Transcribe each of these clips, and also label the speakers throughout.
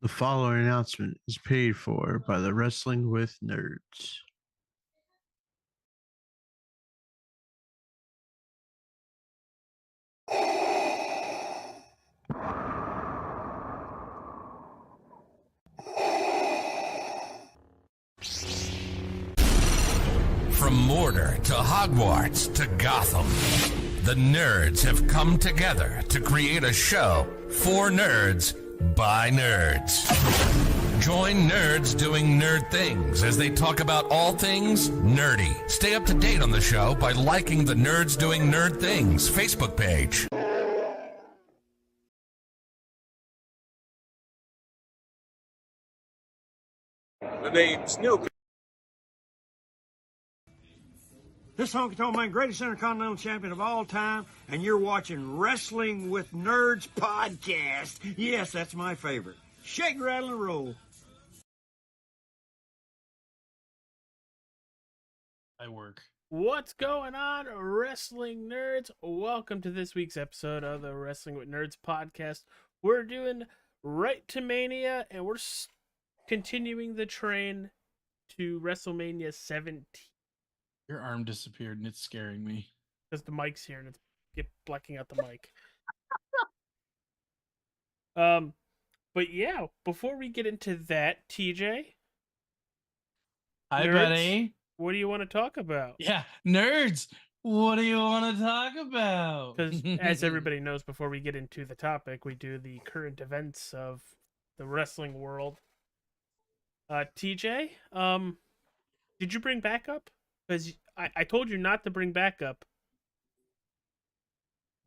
Speaker 1: The following announcement is paid for by the Wrestling with Nerds.
Speaker 2: From Mordor to Hogwarts to Gotham, the nerds have come together to create a show for nerds by nerds. Join nerds doing nerd things as they talk about all things nerdy. Stay up to date on the show by liking the Nerds Doing Nerd Things Facebook page.
Speaker 3: The name's Neil.
Speaker 4: This is Honky Tonk Man, greatest intercontinental champion of all time, and you're watching Wrestling with Nerds podcast. Yes, that's my favorite. Shake, rattle, and roll.
Speaker 5: I work.
Speaker 6: What's going on, wrestling nerds? Welcome to this week's episode of the Wrestling with Nerds podcast. We're doing Right to Mania, and we're continuing the train to WrestleMania 17.
Speaker 5: Your arm disappeared and it's scaring me.
Speaker 6: Because the mic's here and it's blacking out the mic. But yeah, before we get into that, TJ.
Speaker 5: Hi,
Speaker 6: nerds,
Speaker 5: buddy.
Speaker 6: What do you want to talk about?
Speaker 5: Yeah, nerds. What do you want to talk about?
Speaker 6: Because as everybody knows, before we get into the topic, we do the current events of the wrestling world. TJ, did you bring backup? Because I told you not to bring backup.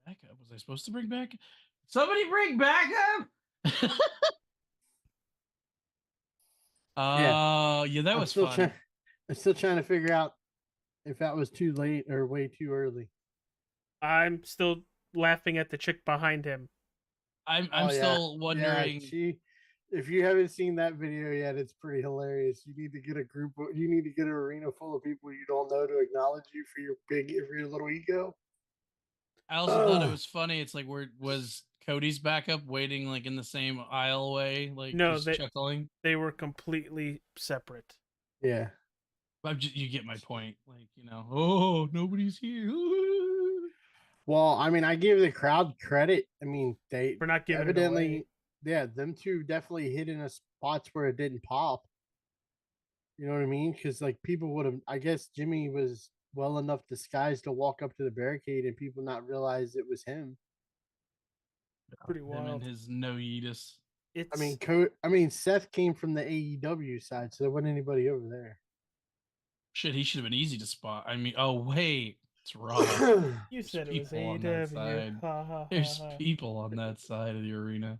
Speaker 5: Backup? Was I supposed to bring backup? Somebody bring backup? Yeah, that was fun.
Speaker 1: I'm still trying to figure out if that was too late or way too early.
Speaker 6: I'm still laughing at the chick behind him.
Speaker 5: I'm still wondering.
Speaker 1: Yeah, if you haven't seen that video yet, it's pretty hilarious. You need to get an arena full of people you don't know to acknowledge you for your little ego.
Speaker 5: I also thought it was funny. It's like, was Cody's backup waiting like in the same aisle way, like
Speaker 6: no,
Speaker 5: chuckling?
Speaker 6: They were completely separate.
Speaker 1: Yeah.
Speaker 5: You get my point. Like, oh, nobody's here.
Speaker 1: Well, I mean, I give the crowd credit. I mean, they
Speaker 6: We're not giving
Speaker 1: evidently,
Speaker 6: it away.
Speaker 1: Yeah, them two definitely hit in a spots where it didn't pop. You know what I mean? Because like people would have, I guess Jimmy was well enough disguised to walk up to the barricade and people not realize it was him.
Speaker 6: Pretty
Speaker 5: Him
Speaker 6: wild.
Speaker 5: and his no-eatus.
Speaker 1: I mean, Seth came from the AEW side, so there wasn't anybody over there.
Speaker 5: Shit, he should have been easy to spot. I mean, oh wait, it's wrong.
Speaker 6: You said it was
Speaker 5: people on that side.
Speaker 6: AEW.
Speaker 5: There's people on that side of the arena.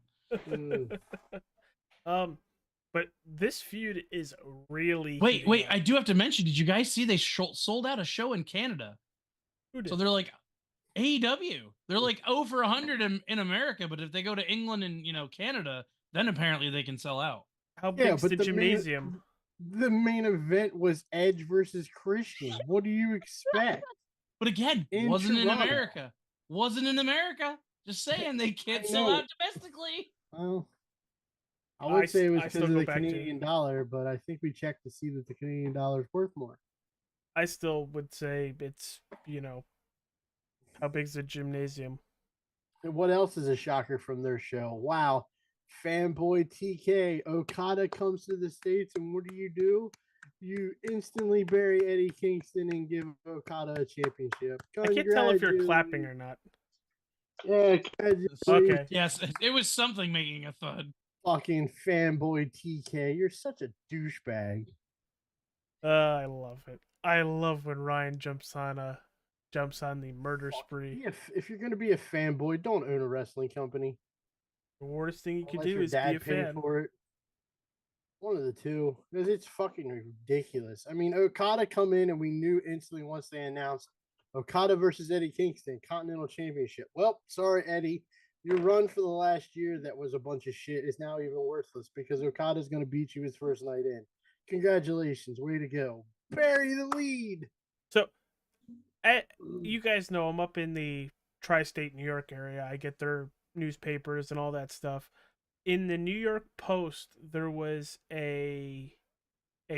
Speaker 6: But this feud is really
Speaker 5: wait. I do have to mention. Did you guys see they sold out a show in Canada?
Speaker 6: Who did?
Speaker 5: So they're like AEW. They're like over 100 in America, but if they go to England and Canada, then apparently they can sell out.
Speaker 6: How big's the gymnasium?
Speaker 1: The main event was Edge versus Christian. What do you expect?
Speaker 5: But again, wasn't in America. Wasn't in America. Just saying, they can't sell out domestically.
Speaker 1: Well, I would say it was because of the Canadian dollar, but I think we checked to see that the Canadian dollar is worth more.
Speaker 6: I still would say it's, how big's the gymnasium?
Speaker 1: And what else is a shocker from their show? Wow. Fanboy TK Okada comes to the States, and what do? You instantly bury Eddie Kingston and give Okada a championship.
Speaker 6: I can't tell if you're clapping or not.
Speaker 1: Yeah,
Speaker 6: okay.
Speaker 5: Yes, it was something making a thud.
Speaker 1: Fucking Fanboy TK, you're such a douchebag.
Speaker 6: I love it. I love when Ryan jumps on the murder spree.
Speaker 1: If you're gonna be a fanboy, don't own a wrestling company.
Speaker 6: The worst thing you can
Speaker 1: Unless
Speaker 6: do
Speaker 1: your
Speaker 6: is be
Speaker 1: dad
Speaker 6: a
Speaker 1: paid
Speaker 6: fan.
Speaker 1: for it. One of the two, because it's fucking ridiculous. I mean, Okada come in and we knew instantly once they announced Okada versus Eddie Kingston Continental Championship. Well, sorry, Eddie, your run for the last year that was a bunch of shit is now even worthless because Okada's going to beat you his first night in. Congratulations, way to go. Bury the lead.
Speaker 6: So, you guys know I'm up in the tri-state New York area. I get their newspapers and all that stuff. in the New York Post, there was a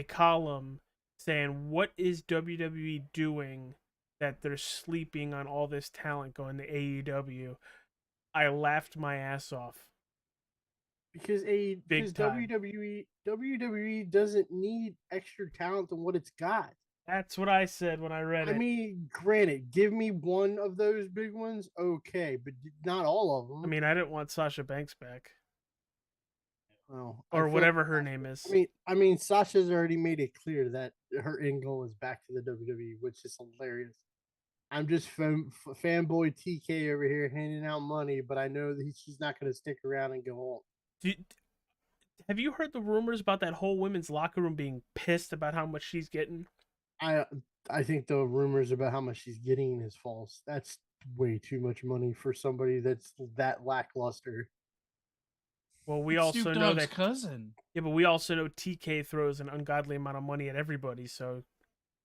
Speaker 6: column saying, "What is WWE doing that they're sleeping on all this talent going to AEW?" I laughed my ass off.
Speaker 1: Because
Speaker 6: Big time.
Speaker 1: WWE doesn't need extra talent than what it's got.
Speaker 6: That's what I said when I read
Speaker 1: I
Speaker 6: it.
Speaker 1: mean, granted, give me one of those big ones, okay, but not all of them.
Speaker 6: I mean, I didn't want Sasha Banks back.
Speaker 1: Well,
Speaker 6: Or whatever her name is.
Speaker 1: I mean, Sasha's already made it clear that her end goal is back to the WWE, which is hilarious. I'm just fanboy TK over here handing out money, but I know that she's not going to stick around and go on.
Speaker 6: Have you heard the rumors about that whole women's locker room being pissed about how much she's getting?
Speaker 1: I think the rumors about how much she's getting is false. That's way too much money for somebody that's that lackluster.
Speaker 6: Well, we
Speaker 5: It's
Speaker 6: also
Speaker 5: Snoop
Speaker 6: know
Speaker 5: Dogg's
Speaker 6: that
Speaker 5: cousin.
Speaker 6: Yeah, but we also know TK throws an ungodly amount of money at everybody. So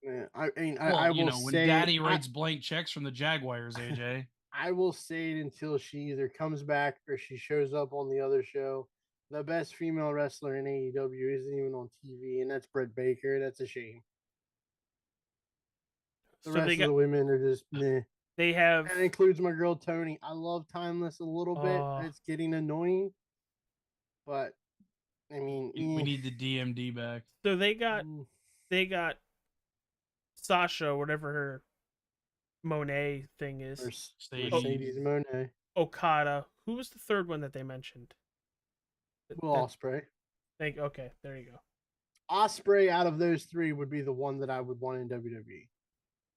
Speaker 1: Yeah, I mean,
Speaker 5: Well,
Speaker 1: I
Speaker 5: you
Speaker 1: will
Speaker 5: know, when
Speaker 1: say,
Speaker 5: Daddy writes blank checks from the Jaguars, AJ.
Speaker 1: I will say it until she either comes back or she shows up on the other show. The best female wrestler in AEW isn't even on TV, and that's Britt Baker. That's a shame. The
Speaker 6: so
Speaker 1: rest
Speaker 6: they
Speaker 1: of
Speaker 6: got
Speaker 1: the women are just meh.
Speaker 6: they have
Speaker 1: That includes my girl Tony. I love Timeless a little bit. It's getting annoying, but I mean,
Speaker 5: We need the DMD back.
Speaker 6: so they got Sasha, whatever her Monet thing is.
Speaker 1: Mercedes Monet.
Speaker 6: Okada. Who was the third one that they mentioned?
Speaker 1: Will Ospreay.
Speaker 6: Okay, there you go.
Speaker 1: Ospreay out of those three would be the one that I would want in WWE.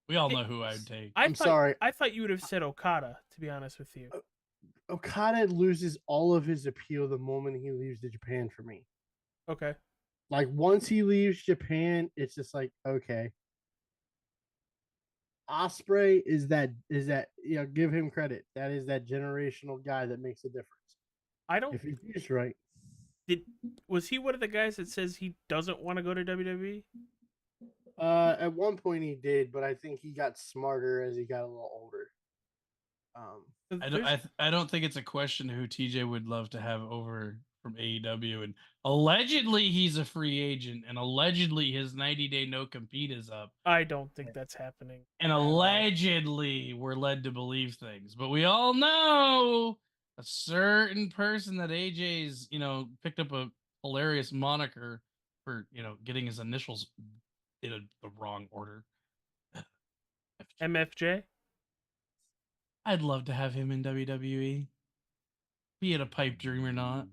Speaker 5: We all know who I would take.
Speaker 1: I'm sorry.
Speaker 6: I thought you would have said Okada, to be honest with you.
Speaker 1: Okada loses all of his appeal the moment he leaves to Japan for me.
Speaker 6: Okay.
Speaker 1: Like once he leaves Japan, it's just like, okay. Ospreay is that give him credit. That is that generational guy that makes a difference. If he's right.
Speaker 6: Was he one of the guys that says he doesn't want to go to WWE?
Speaker 1: At one point he did, but I think he got smarter as he got a little older.
Speaker 5: I don't think it's a question who TJ would love to have over from AEW, and allegedly he's a free agent, and allegedly his 90-day no compete is up.
Speaker 6: I don't think that's happening.
Speaker 5: And allegedly we're led to believe things, but we all know a certain person that AJ's, picked up a hilarious moniker for, getting his initials in the wrong order.
Speaker 6: MFJ?
Speaker 5: I'd love to have him in WWE. Be it a pipe dream or not.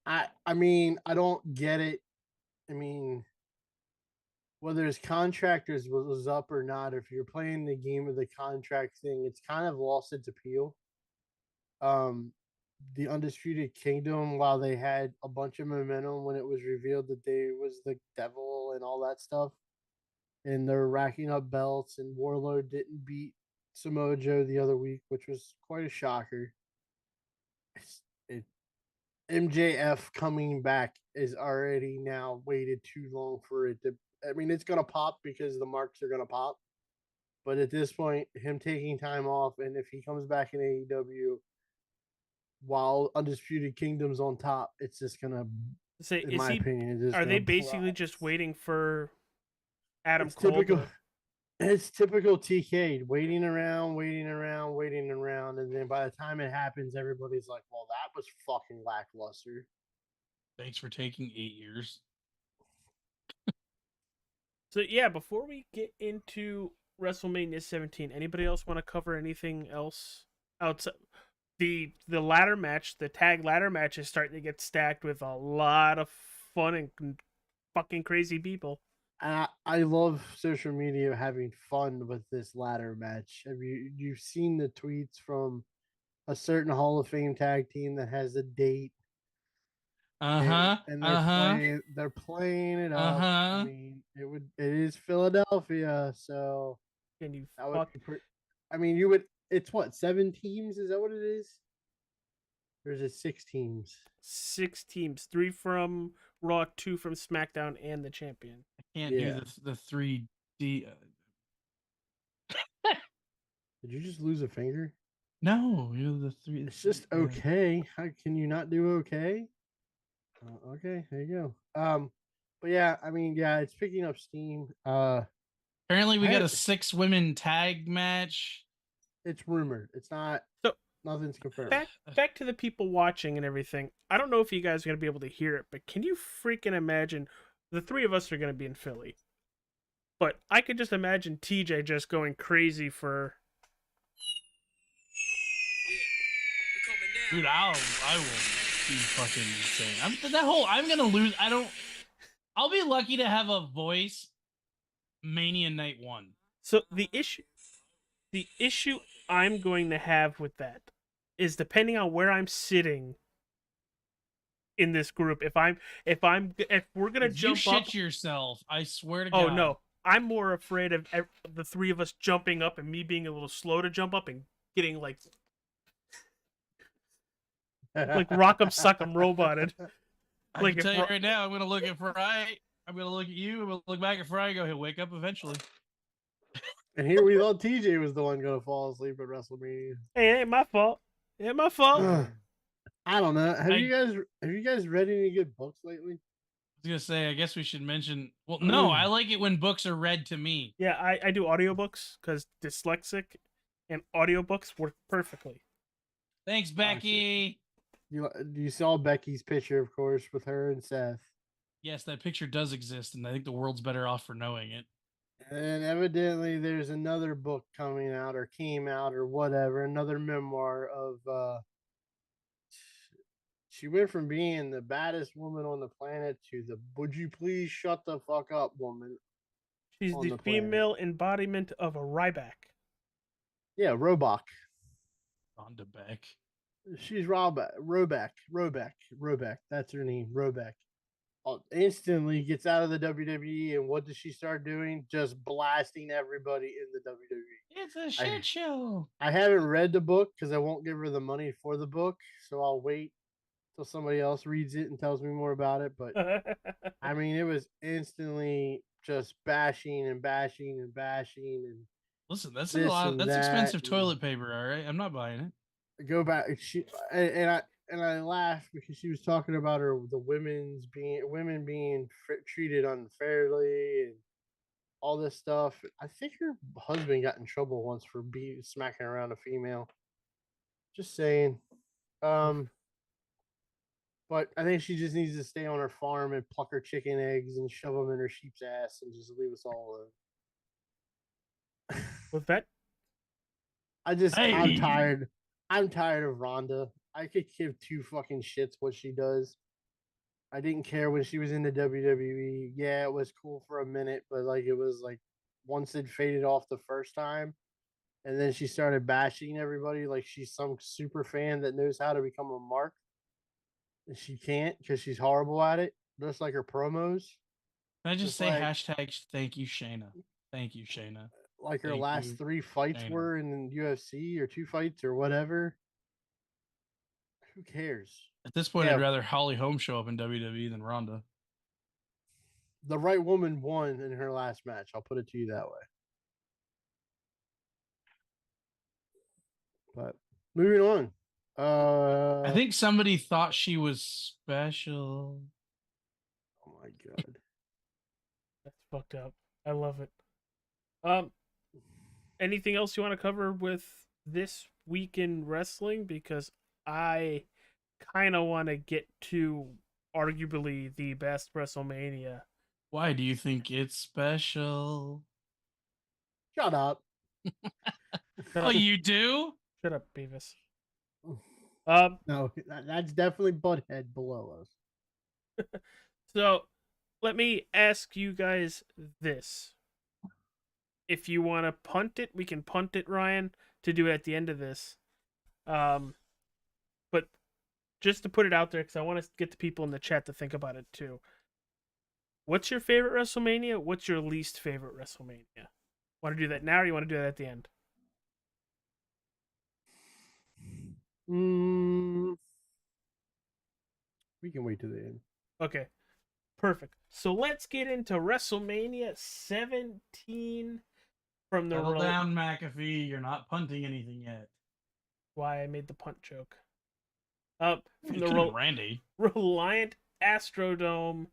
Speaker 1: I mean, I don't get it. I mean, whether his contract was up or not, if you're playing the game of the contract thing, it's kind of lost its appeal. The Undisputed Kingdom, while they had a bunch of momentum when it was revealed that they was the devil and all that stuff, and they're racking up belts, and Warlord didn't beat Samoa Joe the other week, which was quite a shocker. MJF coming back is already now waited too long for it to. I mean, it's gonna pop because the marks are gonna pop, but at this point, him taking time off, and if he comes back in AEW while Undisputed Kingdom's on top, it's just gonna. In my opinion,
Speaker 6: are they basically just waiting for Adam Cole?
Speaker 1: It's typical TK, waiting around, and then by the time it happens, everybody's like, well, that was fucking lackluster.
Speaker 5: Thanks for taking 8 years.
Speaker 6: So, yeah, before we get into WrestleMania 17, anybody else want to cover anything else outside? The ladder match, the tag ladder match is starting to get stacked with a lot of fun and fucking crazy people.
Speaker 1: I love social media having fun with this ladder match. Have you've seen the tweets from a certain Hall of Fame tag team that has a date? And they're playing it up. I mean, it is Philadelphia, so
Speaker 6: can you
Speaker 1: I mean, you would. It's what, 7 teams? Is that what it is? Or is it 6 teams?
Speaker 6: 6 teams, 3 from Raw, 2 from SmackDown, and the champion.
Speaker 5: I can't do the 3D.
Speaker 1: Did you just lose a finger?
Speaker 5: No, the three.
Speaker 1: It's just okay. How can you not do okay? Okay, there you go. But yeah, I mean, yeah, it's picking up steam.
Speaker 5: Apparently, we got a 6-women tag match.
Speaker 1: It's rumored. It's not.
Speaker 6: So
Speaker 1: nothing's confirmed.
Speaker 6: back to the people watching and everything. I don't know if you guys are gonna be able to hear it, but can you freaking imagine? The three of us are gonna be in Philly, but I could just imagine TJ just going crazy for.
Speaker 5: Dude, I will be fucking insane. I'm gonna lose. I'll be lucky to have a voice Mania Night 1.
Speaker 6: So the issue I'm going to have with that is depending on where I'm sitting in this group. If we're gonna jump
Speaker 5: you
Speaker 6: up,
Speaker 5: shit yourself. I swear to God.
Speaker 6: oh no, I'm more afraid of the three of us jumping up and me being a little slow to jump up and getting like Rock'em Sock'em roboted.
Speaker 5: I can tell you right now, I'm gonna look at Fry. I'm gonna look at you. I'm gonna look back at Fry and go, he'll wake up eventually.
Speaker 1: And here we thought TJ was the one gonna fall asleep at WrestleMania.
Speaker 6: Hey, it ain't my fault. It ain't my fault.
Speaker 1: I don't know. Have you guys read any good books lately?
Speaker 5: I was gonna say, I guess we should mention. Well, no, I like it when books are read to me.
Speaker 6: Yeah, I do audiobooks because dyslexic, and audiobooks work perfectly.
Speaker 5: Thanks, Becky.
Speaker 1: You saw Becky's picture, of course, with her and Seth.
Speaker 5: Yes, that picture does exist, and I think the world's better off for knowing it.
Speaker 1: And evidently, there's another book coming out, or came out, or whatever. Another memoir of. She went from being the baddest woman on the planet to the "would you please shut the fuck up" woman.
Speaker 6: She's the female embodiment of a Ryback.
Speaker 1: Yeah, Roebuck.
Speaker 5: Rhonda Beck.
Speaker 1: She's Roebuck. That's her name, Roebuck. Instantly gets out of the WWE, and what does she start doing? Just blasting everybody in the WWE.
Speaker 5: It's a shit show.
Speaker 1: I haven't read the book because I won't give her the money for the book, so I'll wait till somebody else reads it and tells me more about it. But I mean, it was instantly just bashing and bashing and bashing and.
Speaker 5: Listen, that's a lot. That's expensive toilet paper. All right, I'm not buying it.
Speaker 1: Go back. And I laughed because she was talking about the women being treated unfairly and all this stuff. I think her husband got in trouble once for smacking around a female. Just saying. But I think she just needs to stay on her farm and pluck her chicken eggs and shove them in her sheep's ass and just leave us all alone.
Speaker 6: With that,
Speaker 1: I'm tired. I'm tired of Rhonda. I could give two fucking shits what she does. I didn't care when she was in the WWE. Yeah, it was cool for a minute, but it was once it faded off the first time, and then she started bashing everybody like she's some super fan that knows how to become a mark. And she can't because she's horrible at it, just like her promos.
Speaker 5: Can I just say hashtag thank you, Shayna? Thank you, Shayna.
Speaker 1: Like her last 3 fights were in UFC, or 2 fights or whatever. Who cares?
Speaker 5: At this point, I'd rather Holly Holm show up in WWE than Ronda.
Speaker 1: The right woman won in her last match. I'll put it to you that way. But moving on.
Speaker 5: I think somebody thought she was special.
Speaker 1: Oh my god.
Speaker 6: That's fucked up. I love it. Anything else you want to cover with this week in wrestling? Because I kind of want to get to arguably the best WrestleMania.
Speaker 5: Why do you think it's special?
Speaker 1: Shut up.
Speaker 5: You do?
Speaker 6: Shut up, Beavis.
Speaker 1: No, that's definitely Butthead below us.
Speaker 6: So, let me ask you guys this. If you want to punt it, we can punt it, Ryan, to do it at the end of this. But just to put it out there, because I want to get the people in the chat to think about it too. What's your favorite WrestleMania? What's your least favorite WrestleMania? Want to do that now, or you want to do that at the end?
Speaker 1: We can wait to the end.
Speaker 6: Okay, perfect. So let's get into WrestleMania 17 from the
Speaker 5: Settle down, McAfee. You're not punting anything yet.
Speaker 6: why I made the punt joke. From
Speaker 5: You
Speaker 6: the
Speaker 5: could've Randy.
Speaker 6: Reliant Astrodome,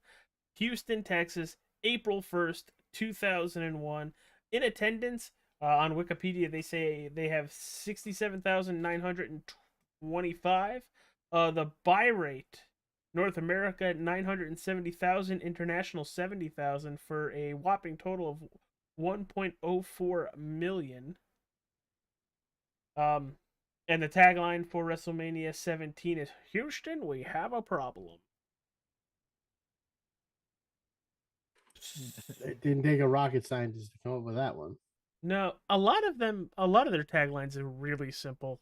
Speaker 6: Houston, Texas, April 1st, 2001. In attendance, on Wikipedia, they say they have 67,925. The buy rate, North America, 970,000, international, 70,000, for a whopping total of 1.04 million. And the tagline for WrestleMania 17 is Houston, we have a problem.
Speaker 1: It didn't take a rocket scientist to come up with that one.
Speaker 6: No, a lot of their taglines are really simple.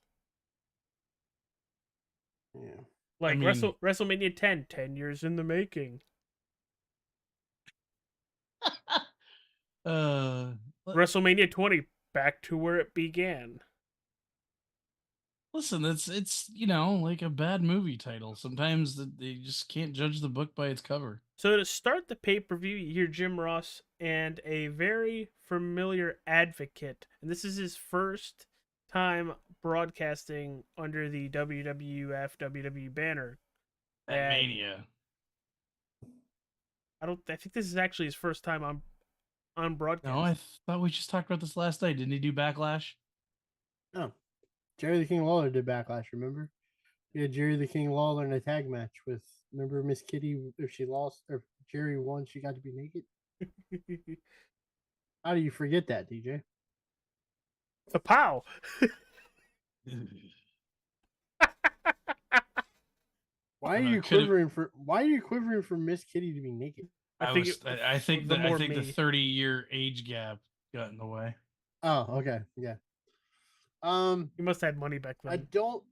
Speaker 1: Yeah.
Speaker 6: Like
Speaker 5: I mean-
Speaker 6: WrestleMania 10 years in the making. WrestleMania 20, back to where it began.
Speaker 5: Listen, it's like a bad movie title. Sometimes they just can't judge the book by its cover.
Speaker 6: So to start the pay-per-view, you hear Jim Ross and a very familiar advocate. And this is his first time broadcasting under the WWF WWE banner.
Speaker 5: At
Speaker 6: And
Speaker 5: Mania.
Speaker 6: I think this is actually his first time on broadcast.
Speaker 5: No, I thought we just talked about this last night. Didn't he do Backlash?
Speaker 1: Oh, Jerry the King Lawler did Backlash, remember? He had Jerry the King Lawler in a tag match with, remember Miss Kitty, if she lost, or if Jerry won, she got to be naked? How do you forget that, DJ?
Speaker 6: Kapow!
Speaker 1: Why are
Speaker 5: know,
Speaker 1: you
Speaker 5: could've-
Speaker 1: quivering for Miss Kitty to be naked?
Speaker 5: I think
Speaker 6: the more
Speaker 5: the
Speaker 6: me.
Speaker 5: 30-year age gap got in the way.
Speaker 1: Oh, okay, yeah.
Speaker 6: He must have had money back then.
Speaker 1: I don't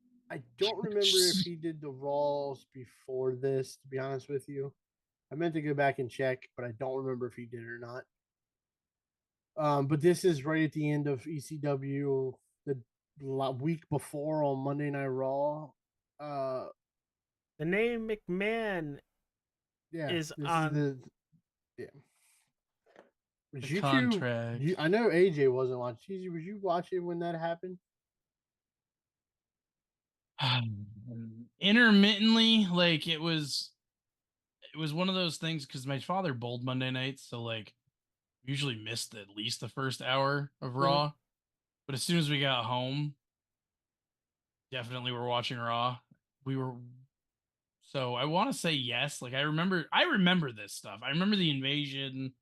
Speaker 1: remember if he did the Raws before this, to be honest with you. I meant to go back and check, but I don't remember if he did or not. But this is right at the end of ECW, the week before on Monday Night Raw.
Speaker 6: The name McMahon
Speaker 1: Yeah,
Speaker 6: is
Speaker 1: this
Speaker 6: on.
Speaker 1: yeah. Was
Speaker 5: The
Speaker 1: you
Speaker 5: contract.
Speaker 1: I know AJ wasn't watching. TJ, was you watching when that happened?
Speaker 5: Intermittently, like it was one of those things because my father bowled Monday nights, so like usually missed at least the first hour of Raw. But as soon as we got home, definitely we're watching Raw. So I want to say yes. Like I remember this stuff. I remember the invasion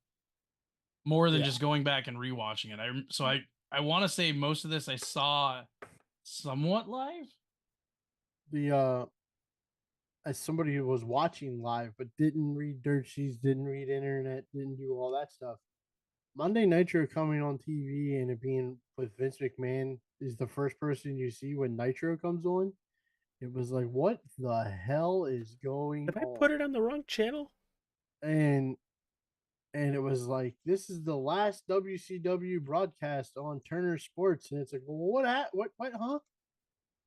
Speaker 5: more than
Speaker 1: Yeah.
Speaker 5: just going back and rewatching it. I want to say most of this I saw somewhat live.
Speaker 1: As somebody who was watching live but didn't read dirt sheets, didn't read internet, didn't do all that stuff. Monday Nitro coming on TV and it being with Vince McMahon is the first person you see when Nitro comes on. It was like, what the hell is going
Speaker 6: Did I
Speaker 1: on?
Speaker 6: put it on the wrong channel?
Speaker 1: And it was like, this is the last WCW broadcast on Turner Sports, and it's like, well, what, huh?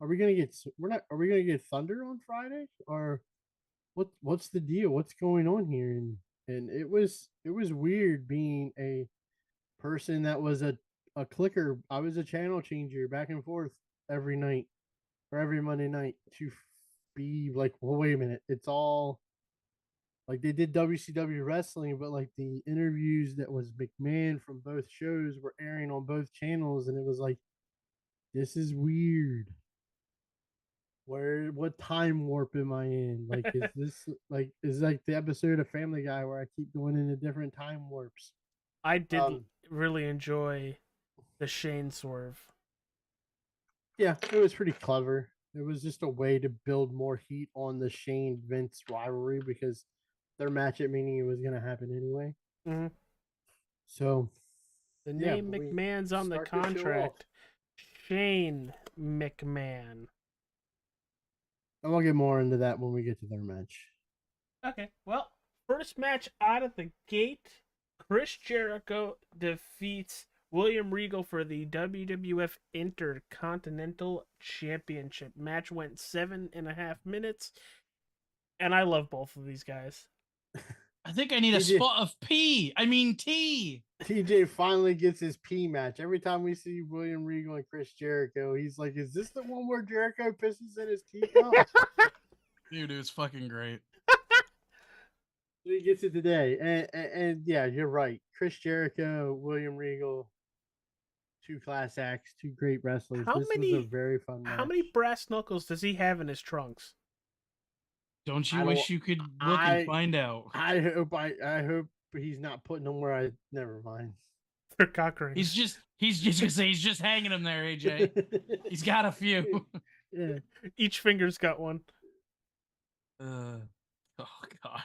Speaker 1: Are we gonna get Thunder on Friday, or what's the deal? What's going on here? And it was weird being a person that was a clicker. I was a channel changer back and forth every night or every Monday night to be like, well, wait a minute, it's all like they did WCW wrestling, but like the interviews that was McMahon from both shows were airing on both channels, and it was like, this is weird. What time warp am I in? Like, is this is like the episode of Family Guy where I keep going into different time warps?
Speaker 6: I did really enjoy the Shane swerve.
Speaker 1: Yeah, it was pretty clever. It was just a way to build more heat on the Shane Vince rivalry because their match at Mania was going to happen anyway.
Speaker 6: Mm-hmm.
Speaker 1: So
Speaker 6: the name McMahon's on the contract. Shane McMahon.
Speaker 1: And we'll get more into that when we get to their match.
Speaker 6: Okay, well, first match out of the gate, Chris Jericho defeats William Regal for the WWF Intercontinental Championship. Match went 7.5 minutes, and I love both of these guys.
Speaker 5: I think I need a spot of tea.
Speaker 1: TJ finally gets his P match. Every time we see William Regal and Chris Jericho, he's like, "Is this the one where Jericho pisses in his teacup?"
Speaker 5: Dude, it's fucking great.
Speaker 1: He gets it today, and yeah, you're right. Chris Jericho, William Regal, two class acts, two great wrestlers. This was a very fun match.
Speaker 6: How many brass knuckles does he have in his trunks?
Speaker 5: Don't you wish you could look and find out?
Speaker 1: I hope he's not putting them where I. Never mind.
Speaker 6: They're cock rings.
Speaker 5: He's just gonna say he's just hanging them there, AJ. He's got a few.
Speaker 1: Yeah.
Speaker 6: Each finger's got one.
Speaker 5: Oh God.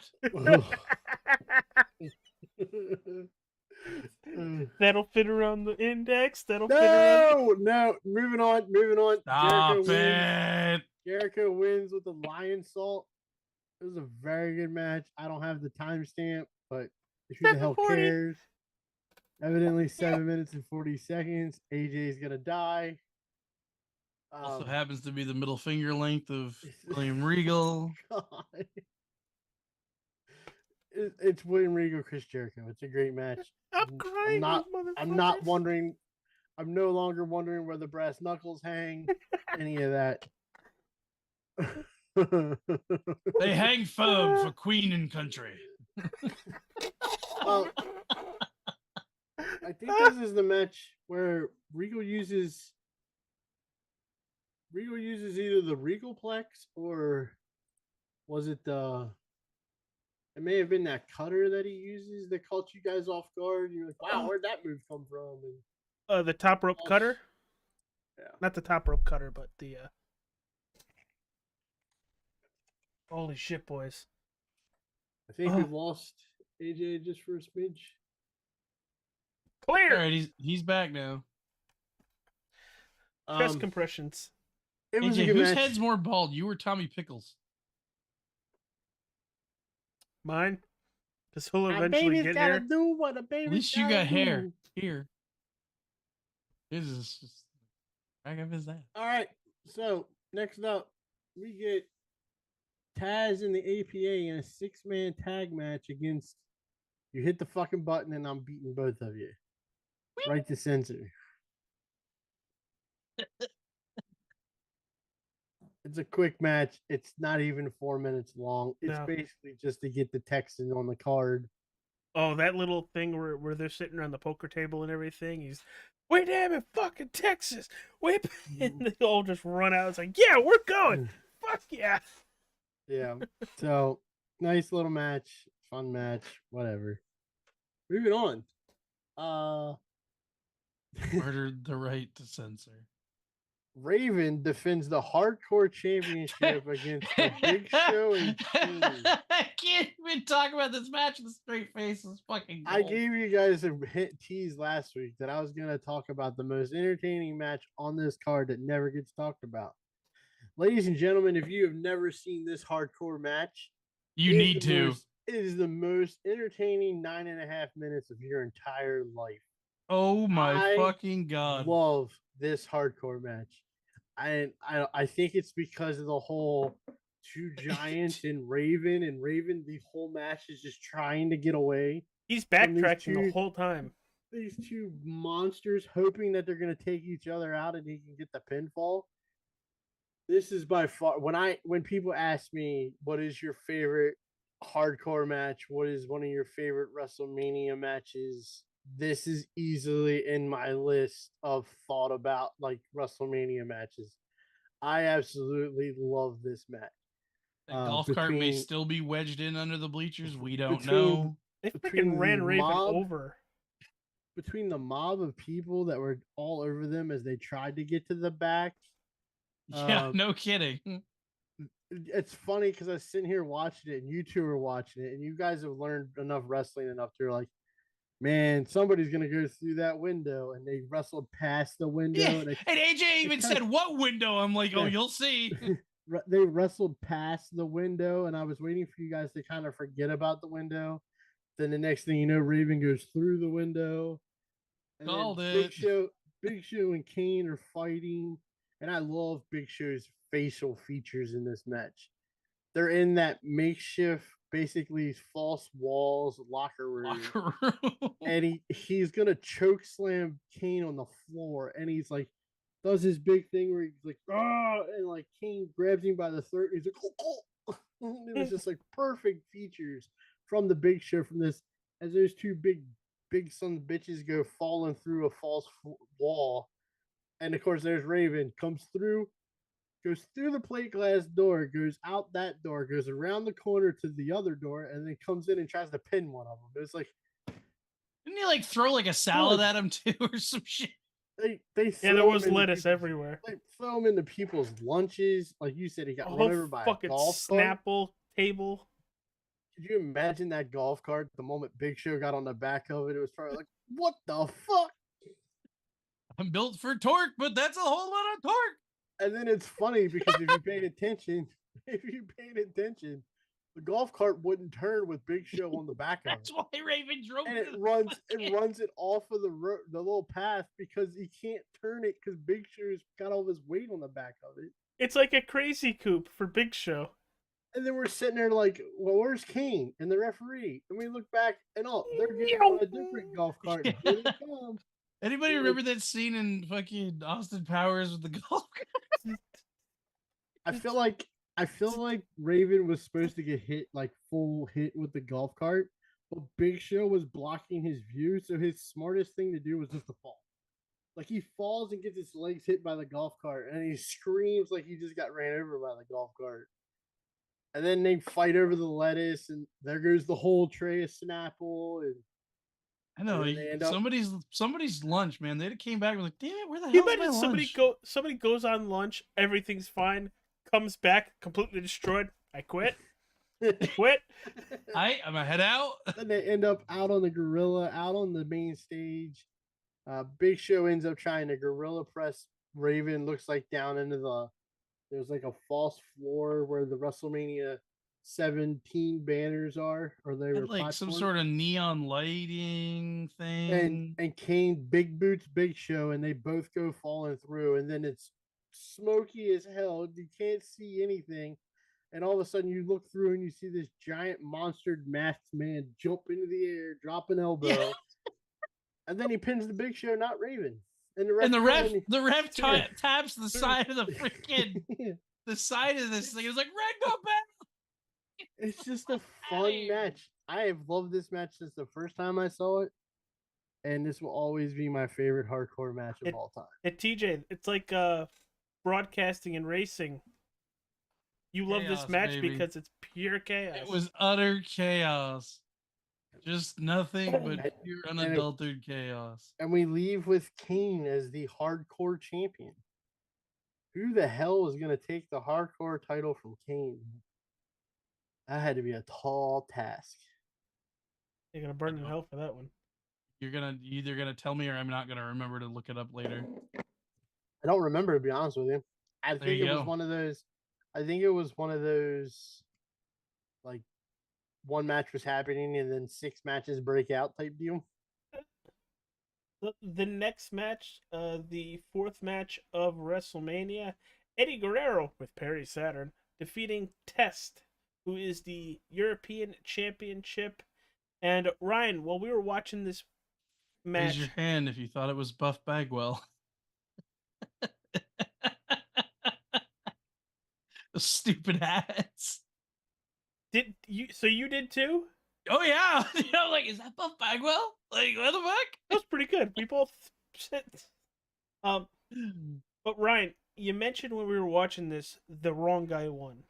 Speaker 6: That'll fit around the index. That'll fit around.
Speaker 1: No. Moving on.
Speaker 5: Stop it.
Speaker 1: Jericho wins with the lion salt. It was a very good match. I don't have the timestamp, but if who the hell cares? Evidently 7 minutes and 40 seconds. AJ's gonna die.
Speaker 5: Also happens to be the middle finger length of William Regal.
Speaker 1: God. It's William Regal, Chris Jericho. It's a great match.
Speaker 6: I'm crying.
Speaker 1: I'm not wondering. I'm no longer wondering where the brass knuckles hang. Any of that.
Speaker 5: They hang firm for Queen and Country.
Speaker 1: I think this is the match where Regal uses either the Regalplex or was it the? It may have been that cutter that he uses that caught you guys off guard. You're like, wow, where'd that move come from? And,
Speaker 6: the top rope cutter?
Speaker 1: Yeah.
Speaker 6: Not the top rope cutter, but the holy shit, boys.
Speaker 1: I think we've lost AJ just for a smidge.
Speaker 6: Clear!
Speaker 5: All right, he's back now.
Speaker 6: Chest compressions.
Speaker 1: It was
Speaker 5: AJ,
Speaker 1: a good
Speaker 5: whose
Speaker 1: match.
Speaker 5: head's more bald? You or Tommy Pickles?
Speaker 6: Mine? Because he'll eventually get hair.
Speaker 1: Do what a baby
Speaker 5: At least you got hair here. This is just how good is that?
Speaker 1: All right. So next up, we get Taz and the APA in a 6-man tag match against. You hit the fucking button and I'm beating both of you. Right to censor. It's a quick match. It's not even 4 minutes long. It's basically just to get the Texan on the card.
Speaker 6: Oh, that little thing where they're sitting around the poker table and everything. He's, we're damn in fucking Texas. And they all just run out. It's like, yeah, we're going. Fuck yeah.
Speaker 1: Yeah. So, nice little match. Fun match. Whatever. Moving on.
Speaker 5: Murdered the right to censor.
Speaker 1: Raven defends the Hardcore Championship against the Big Show and Kane.
Speaker 5: I can't even talk about this match with a straight face. It's fucking gold.
Speaker 1: I gave you guys a hint tease last week that I was going to talk about the most entertaining match on this card that never gets talked about. Ladies and gentlemen, if you have never seen this hardcore match,
Speaker 5: you need to.
Speaker 1: It is the most entertaining 9.5 minutes of your entire life.
Speaker 5: Oh my fucking God.
Speaker 1: Love this hardcore match. I think it's because of the whole two giants and Raven, the whole match is just trying to get away.
Speaker 6: He's backtracking the whole time.
Speaker 1: These two monsters hoping that they're going to take each other out and he can get the pinfall. This is by far, when people ask me, what is your favorite hardcore match? What is one of your favorite WrestleMania matches? This is easily in my list of thought about like WrestleMania matches. I absolutely love this match.
Speaker 5: The golf cart may still be wedged in under the bleachers. We don't know.
Speaker 6: They freaking ran Raven over.
Speaker 1: Between the mob of people that were all over them as they tried to get to the back.
Speaker 5: Yeah, no kidding.
Speaker 1: It's funny because I was sitting here watching it and you two were watching it and you guys have learned enough wrestling enough to like, man, somebody's going to go through that window, and they wrestled past the window.
Speaker 5: Yeah. And AJ even said, what window? I'm like, oh, you'll see.
Speaker 1: They wrestled past the window, and I was waiting for you guys to kind of forget about the window. Then the next thing you know, Raven goes through the window. And
Speaker 5: called it.
Speaker 1: Big Show and Kane are fighting, and I love Big Show's facial features in this match. They're in that makeshift basically false walls locker room.
Speaker 5: Locker room.
Speaker 1: And he's gonna choke slam Kane on the floor, and he's like does his big thing where he's like, ah, and like Kane grabs him by the throat. He's like, oh. It was just like perfect features from the Big Show from this, as those two big son of bitches go falling through a false wall, and of course there's Raven comes through, goes through the plate glass door, goes out that door, goes around the corner to the other door, and then comes in and tries to pin one of them. It's like,
Speaker 5: didn't he like throw like a salad at him too or some shit?
Speaker 1: They
Speaker 6: there was lettuce everywhere.
Speaker 1: They throw him into people's lunches. Like you said, he got run over by a golf
Speaker 6: Snapple table.
Speaker 1: Could you imagine that golf cart the moment Big Show got on the back of it? It was probably like, what the fuck?
Speaker 5: I'm built for torque, but that's a whole lot of torque.
Speaker 1: And then it's funny because if you paid attention, the golf cart wouldn't turn with Big Show on the back of it.
Speaker 5: That's why Raven drove
Speaker 1: and
Speaker 5: it.
Speaker 1: runs it off of the little path because he can't turn it because Big Show's got all his weight on the back of it.
Speaker 6: It's like a crazy coupe for Big Show.
Speaker 1: And then we're sitting there like, well, where's Kane and the referee? And we look back and they're getting on a different golf cart.
Speaker 5: Yeah.
Speaker 1: Here they come.
Speaker 5: Anybody remember that scene in fucking Austin Powers with the golf cart?
Speaker 1: I feel like Raven was supposed to get hit, like full hit with the golf cart, but Big Show was blocking his view, so his smartest thing to do was just to fall. Like he falls and gets his legs hit by the golf cart, and he screams like he just got ran over by the golf cart. And then they fight over the lettuce, and there goes the whole tray of Snapple. And
Speaker 5: I know somebody's lunch, man. They came back and was like, "Damn it, where the hell is my lunch?"
Speaker 6: Somebody goes on lunch, everything's fine, comes back completely destroyed. I quit. Quit.
Speaker 5: I'm gonna head out.
Speaker 1: Then they end up out on the gorilla, out on the main stage. Big Show ends up trying to gorilla press Raven. Looks like down into there's like a false floor where the WrestleMania 17 banners are, or they were
Speaker 5: like some sort of neon lighting thing.
Speaker 1: And Kane big boots Big Show, and they both go falling through, and then it's smoky as hell. You can't see anything, and all of a sudden you look through and you see this giant monster masked man jump into the air, drop an elbow, and then he pins the Big Show, not Raven. And the ref
Speaker 5: taps the side of the freaking the side of this thing. It's like, Red, go back.
Speaker 1: It's just a fun match. I have loved this match since the first time I saw it, and this will always be my favorite hardcore match of all time.
Speaker 6: TJ, it's like broadcasting and racing. You love this match, baby, because it's pure chaos.
Speaker 5: It was utter chaos. Just nothing but pure unadulterated chaos.
Speaker 1: And we leave with Kane as the hardcore champion. Who the hell is going to take the hardcore title from Kane? That had to be a tall task.
Speaker 6: You're going to burn in hell for that one.
Speaker 5: You're either going to tell me or I'm not going to remember to look it up later.
Speaker 1: I don't remember, to be honest with you. I think it was one of those, like, one match was happening and then 6 matches break out type deal.
Speaker 6: The next match, the 4th match of WrestleMania, Eddie Guerrero with Perry Saturn defeating Test, who is the European Championship. And Ryan, while we were watching this match,
Speaker 5: raise your hand if you thought it was Buff Bagwell. The stupid hats.
Speaker 6: Did you? So you did too?
Speaker 5: Oh yeah. Like, is that Buff Bagwell? Like, what the fuck?
Speaker 6: That was pretty good. We both. But Ryan, you mentioned when we were watching this, the wrong guy won.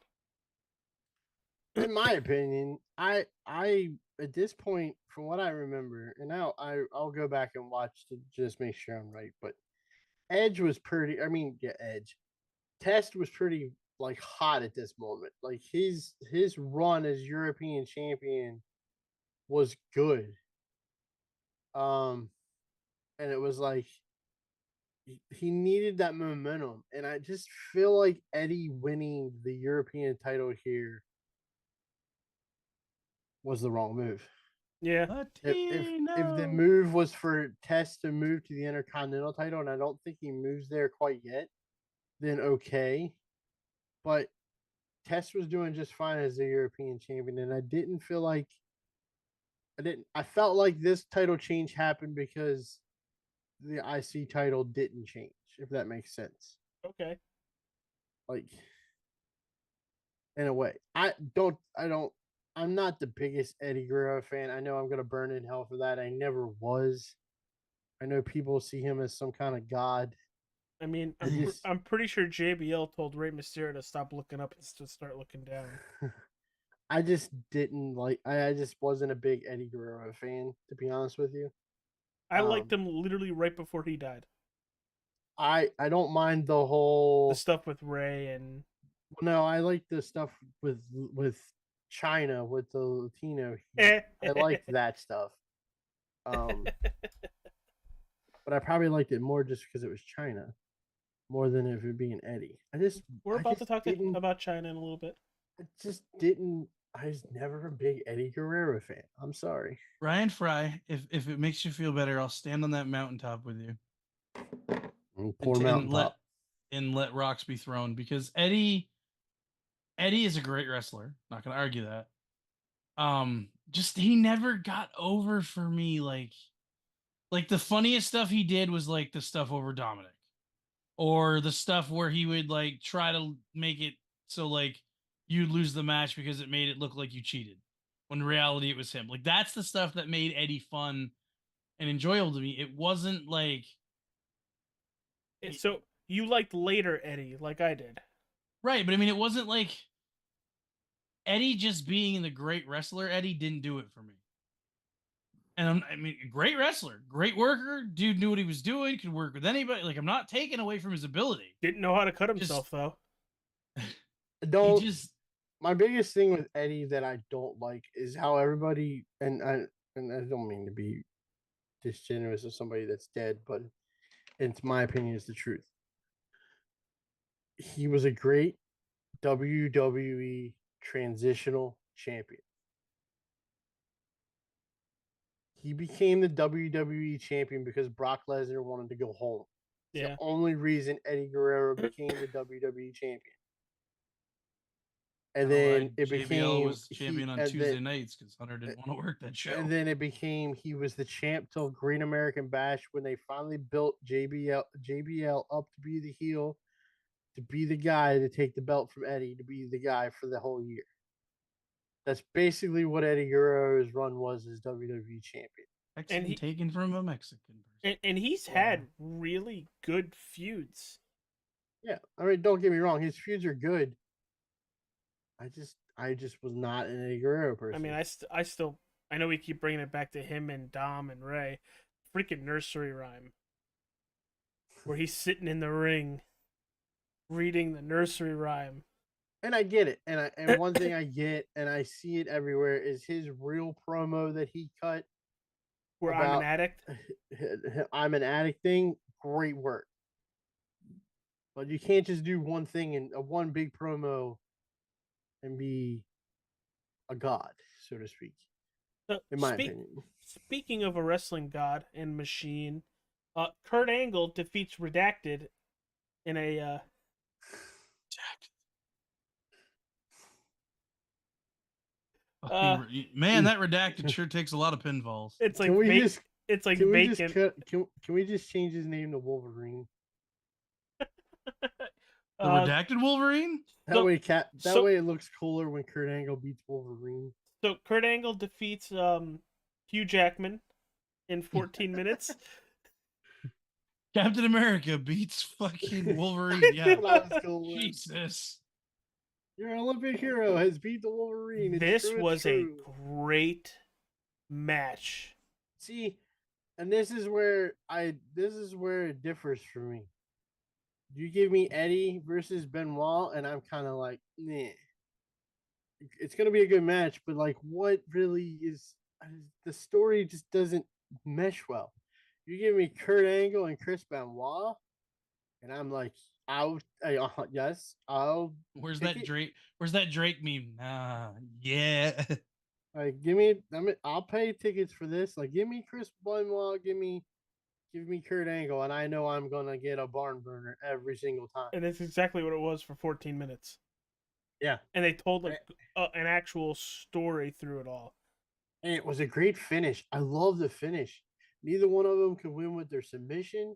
Speaker 1: In my opinion, I at this point, from what I remember, and now I'll go back and watch to just make sure I'm right. But Edge was pretty. I mean, yeah, Edge. Test was pretty like hot at this moment. Like his run as European champion was good. And it was like he needed that momentum, and I just feel like Eddie winning the European title here was the wrong move.
Speaker 6: Yeah.
Speaker 1: If the move was for Test to move to the Intercontinental title, and I don't think he moves there quite yet, then okay. But Test was doing just fine as the European champion, and I didn't feel like I felt like this title change happened because the IC title didn't change, if that makes sense.
Speaker 6: Okay.
Speaker 1: Like, in a way. I'm not the biggest Eddie Guerrero fan. I know I'm gonna burn in hell for that. I never was. I know people see him as some kind of god.
Speaker 6: I mean,
Speaker 1: I just
Speaker 6: I'm pretty sure JBL told Rey Mysterio to stop looking up and to start looking down.
Speaker 1: I just didn't like. I just wasn't a big Eddie Guerrero fan, to be honest with you.
Speaker 6: I liked him literally right before he died.
Speaker 1: I don't mind the
Speaker 6: The
Speaker 1: whole.
Speaker 6: stuff with Rey and
Speaker 1: No, I like the stuff with China with the Latino. I liked that stuff. But I probably liked it more just because it was China, more than if it being Eddie.
Speaker 6: We're
Speaker 1: I
Speaker 6: about
Speaker 1: just
Speaker 6: to talk
Speaker 1: didn't-
Speaker 6: about China in a little bit.
Speaker 1: I just didn't. I was never a big Eddie Guerrero fan. I'm sorry.
Speaker 5: Ryan Fry, if it makes you feel better, I'll stand on that mountaintop with you.
Speaker 1: Poor mountaintop.
Speaker 5: And let rocks be thrown, because Eddie is a great wrestler. Not gonna argue that. Just he never got over for me. Like the funniest stuff he did was like the stuff over Dominic, or the stuff where he would like try to make it so like you'd lose the match because it made it look like you cheated, when in reality it was him. Like that's the stuff that made Eddie fun and enjoyable to me. It wasn't like
Speaker 6: So you liked later Eddie, like I did.
Speaker 5: right, but I mean it wasn't like Eddie just being the great wrestler. Eddie didn't do it for me. And I mean, great wrestler, great worker, dude knew what he was doing, could work with anybody. Like I'm not taking away from his ability.
Speaker 6: Didn't know how to cut himself though.
Speaker 1: Don't.
Speaker 5: He just
Speaker 1: My biggest thing with Eddie that I don't like is how everybody and I don't mean to be disgenerous of somebody that's dead, but it's my opinion is the truth. He was a great WWE transitional champion. He became the WWE champion because Brock Lesnar wanted to go home. It's
Speaker 6: Yeah.
Speaker 1: the only reason Eddie Guerrero became the WWE champion. And then it
Speaker 5: JBL
Speaker 1: became
Speaker 5: was champion on Tuesday nights because Hunter didn't want to work that show.
Speaker 1: And then it became he was the champ till Great American Bash when they finally built JBL up to be the heel, to be the guy to take the belt from Eddie, to be the guy for the whole year. That's basically what Eddie Guerrero's run was as WWE champion.
Speaker 5: And taken from a Mexican person.
Speaker 6: And he's had really good feuds.
Speaker 1: Yeah, I mean, don't get me wrong, his feuds are good. I just was not an Eddie Guerrero person.
Speaker 6: I mean, I know we keep bringing it back to him and Dom and Ray. Freaking nursery rhyme. Where he's sitting in the ring reading the nursery rhyme.
Speaker 1: And I get it. And one thing I get, and I see it everywhere, is his real promo that he cut.
Speaker 6: Where I'm an addict.
Speaker 1: I'm an addict thing. Great work. But you can't just do one thing in one big promo and be a god, so to speak. In my opinion.
Speaker 6: Speaking of a wrestling god and machine, Kurt Angle defeats Redacted in a
Speaker 5: man, that Redacted sure takes a lot of pinfalls.
Speaker 6: It's like it's like
Speaker 1: can
Speaker 6: bacon.
Speaker 1: Can we just change his name to Wolverine?
Speaker 5: The Redacted Wolverine?
Speaker 1: That way it looks cooler when Kurt Angle beats Wolverine.
Speaker 6: So Kurt Angle defeats Hugh Jackman in 14 minutes.
Speaker 5: Captain America beats fucking Wolverine. Yeah. Jesus.
Speaker 1: Your Olympic hero has beat the Wolverine.
Speaker 6: This was a great match.
Speaker 1: See, and this is where it differs for me. You give me Eddie versus Benoit, and I'm kind of like, nah. It's gonna be a good match, but like, what really is the story? Just doesn't mesh well. You give me Kurt Angle and Chris Benoit, and I'm like, yes, I'll.
Speaker 5: Where's that Drake? Where's that Drake meme? Yeah.
Speaker 1: Like, I'll pay tickets for this. Like, give me Chris Benoit, give me Kurt Angle, and I know I'm gonna get a barn burner every single time.
Speaker 6: And that's exactly what it was for 14 minutes.
Speaker 1: Yeah.
Speaker 6: And they told like an actual story through it all.
Speaker 1: And it was a great finish. I love the finish. Neither one of them could win with their submission.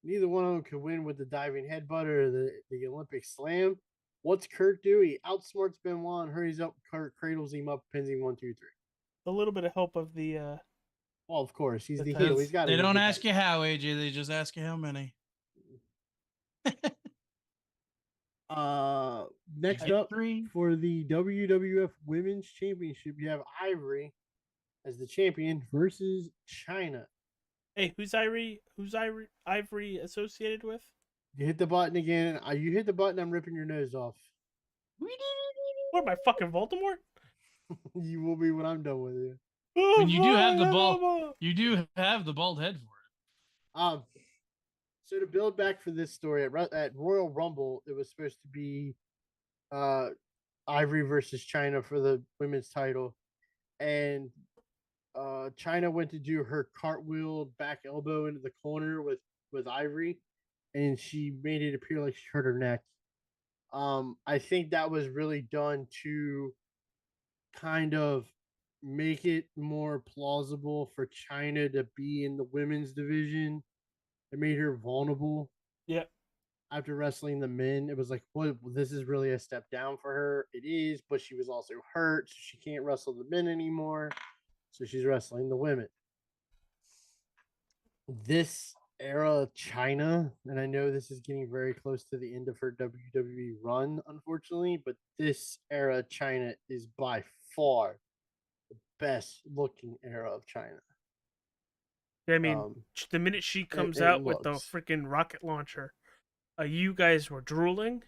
Speaker 1: Neither one of them could win with the diving headbutt or the Olympic slam. What's Kurt do? He outsmarts Benoit and hurries up. Kurt cradles him up, pins him 1, 2, 3.
Speaker 6: A little bit of help of the.
Speaker 1: Well, of course, he's the
Speaker 6: That's-
Speaker 1: heel. He's got.
Speaker 5: They don't ask you how, AJ. They just ask you how many.
Speaker 1: Next up for the WWF Women's Championship, you have Ivory as the champion versus China.
Speaker 6: Hey, who's Ivory associated with?
Speaker 1: You hit the button again. You hit the button. I'm ripping your nose off.
Speaker 6: What am I, fucking Voldemort?
Speaker 1: You will be when I'm done with you.
Speaker 5: When you do have the ball, you do have the bald head for it.
Speaker 1: So to build back for this story at Royal Rumble, it was supposed to be Ivory versus China for the women's title, and China went to do her cartwheel back elbow into the corner with Ivory, and she made it appear like she hurt her neck. I think that was really done to kind of make it more plausible for China to be in the women's division. It made her vulnerable.
Speaker 6: Yep.
Speaker 1: After wrestling the men, it was like, well, this is really a step down for her. It is, but she was also hurt, so she can't wrestle the men anymore. So she's wrestling the women. This era of China, and I know this is getting very close to the end of her WWE run, unfortunately, but this era of China is by far the best looking era of China.
Speaker 6: I mean, the minute she comes out with the freaking rocket launcher, you guys were drooling.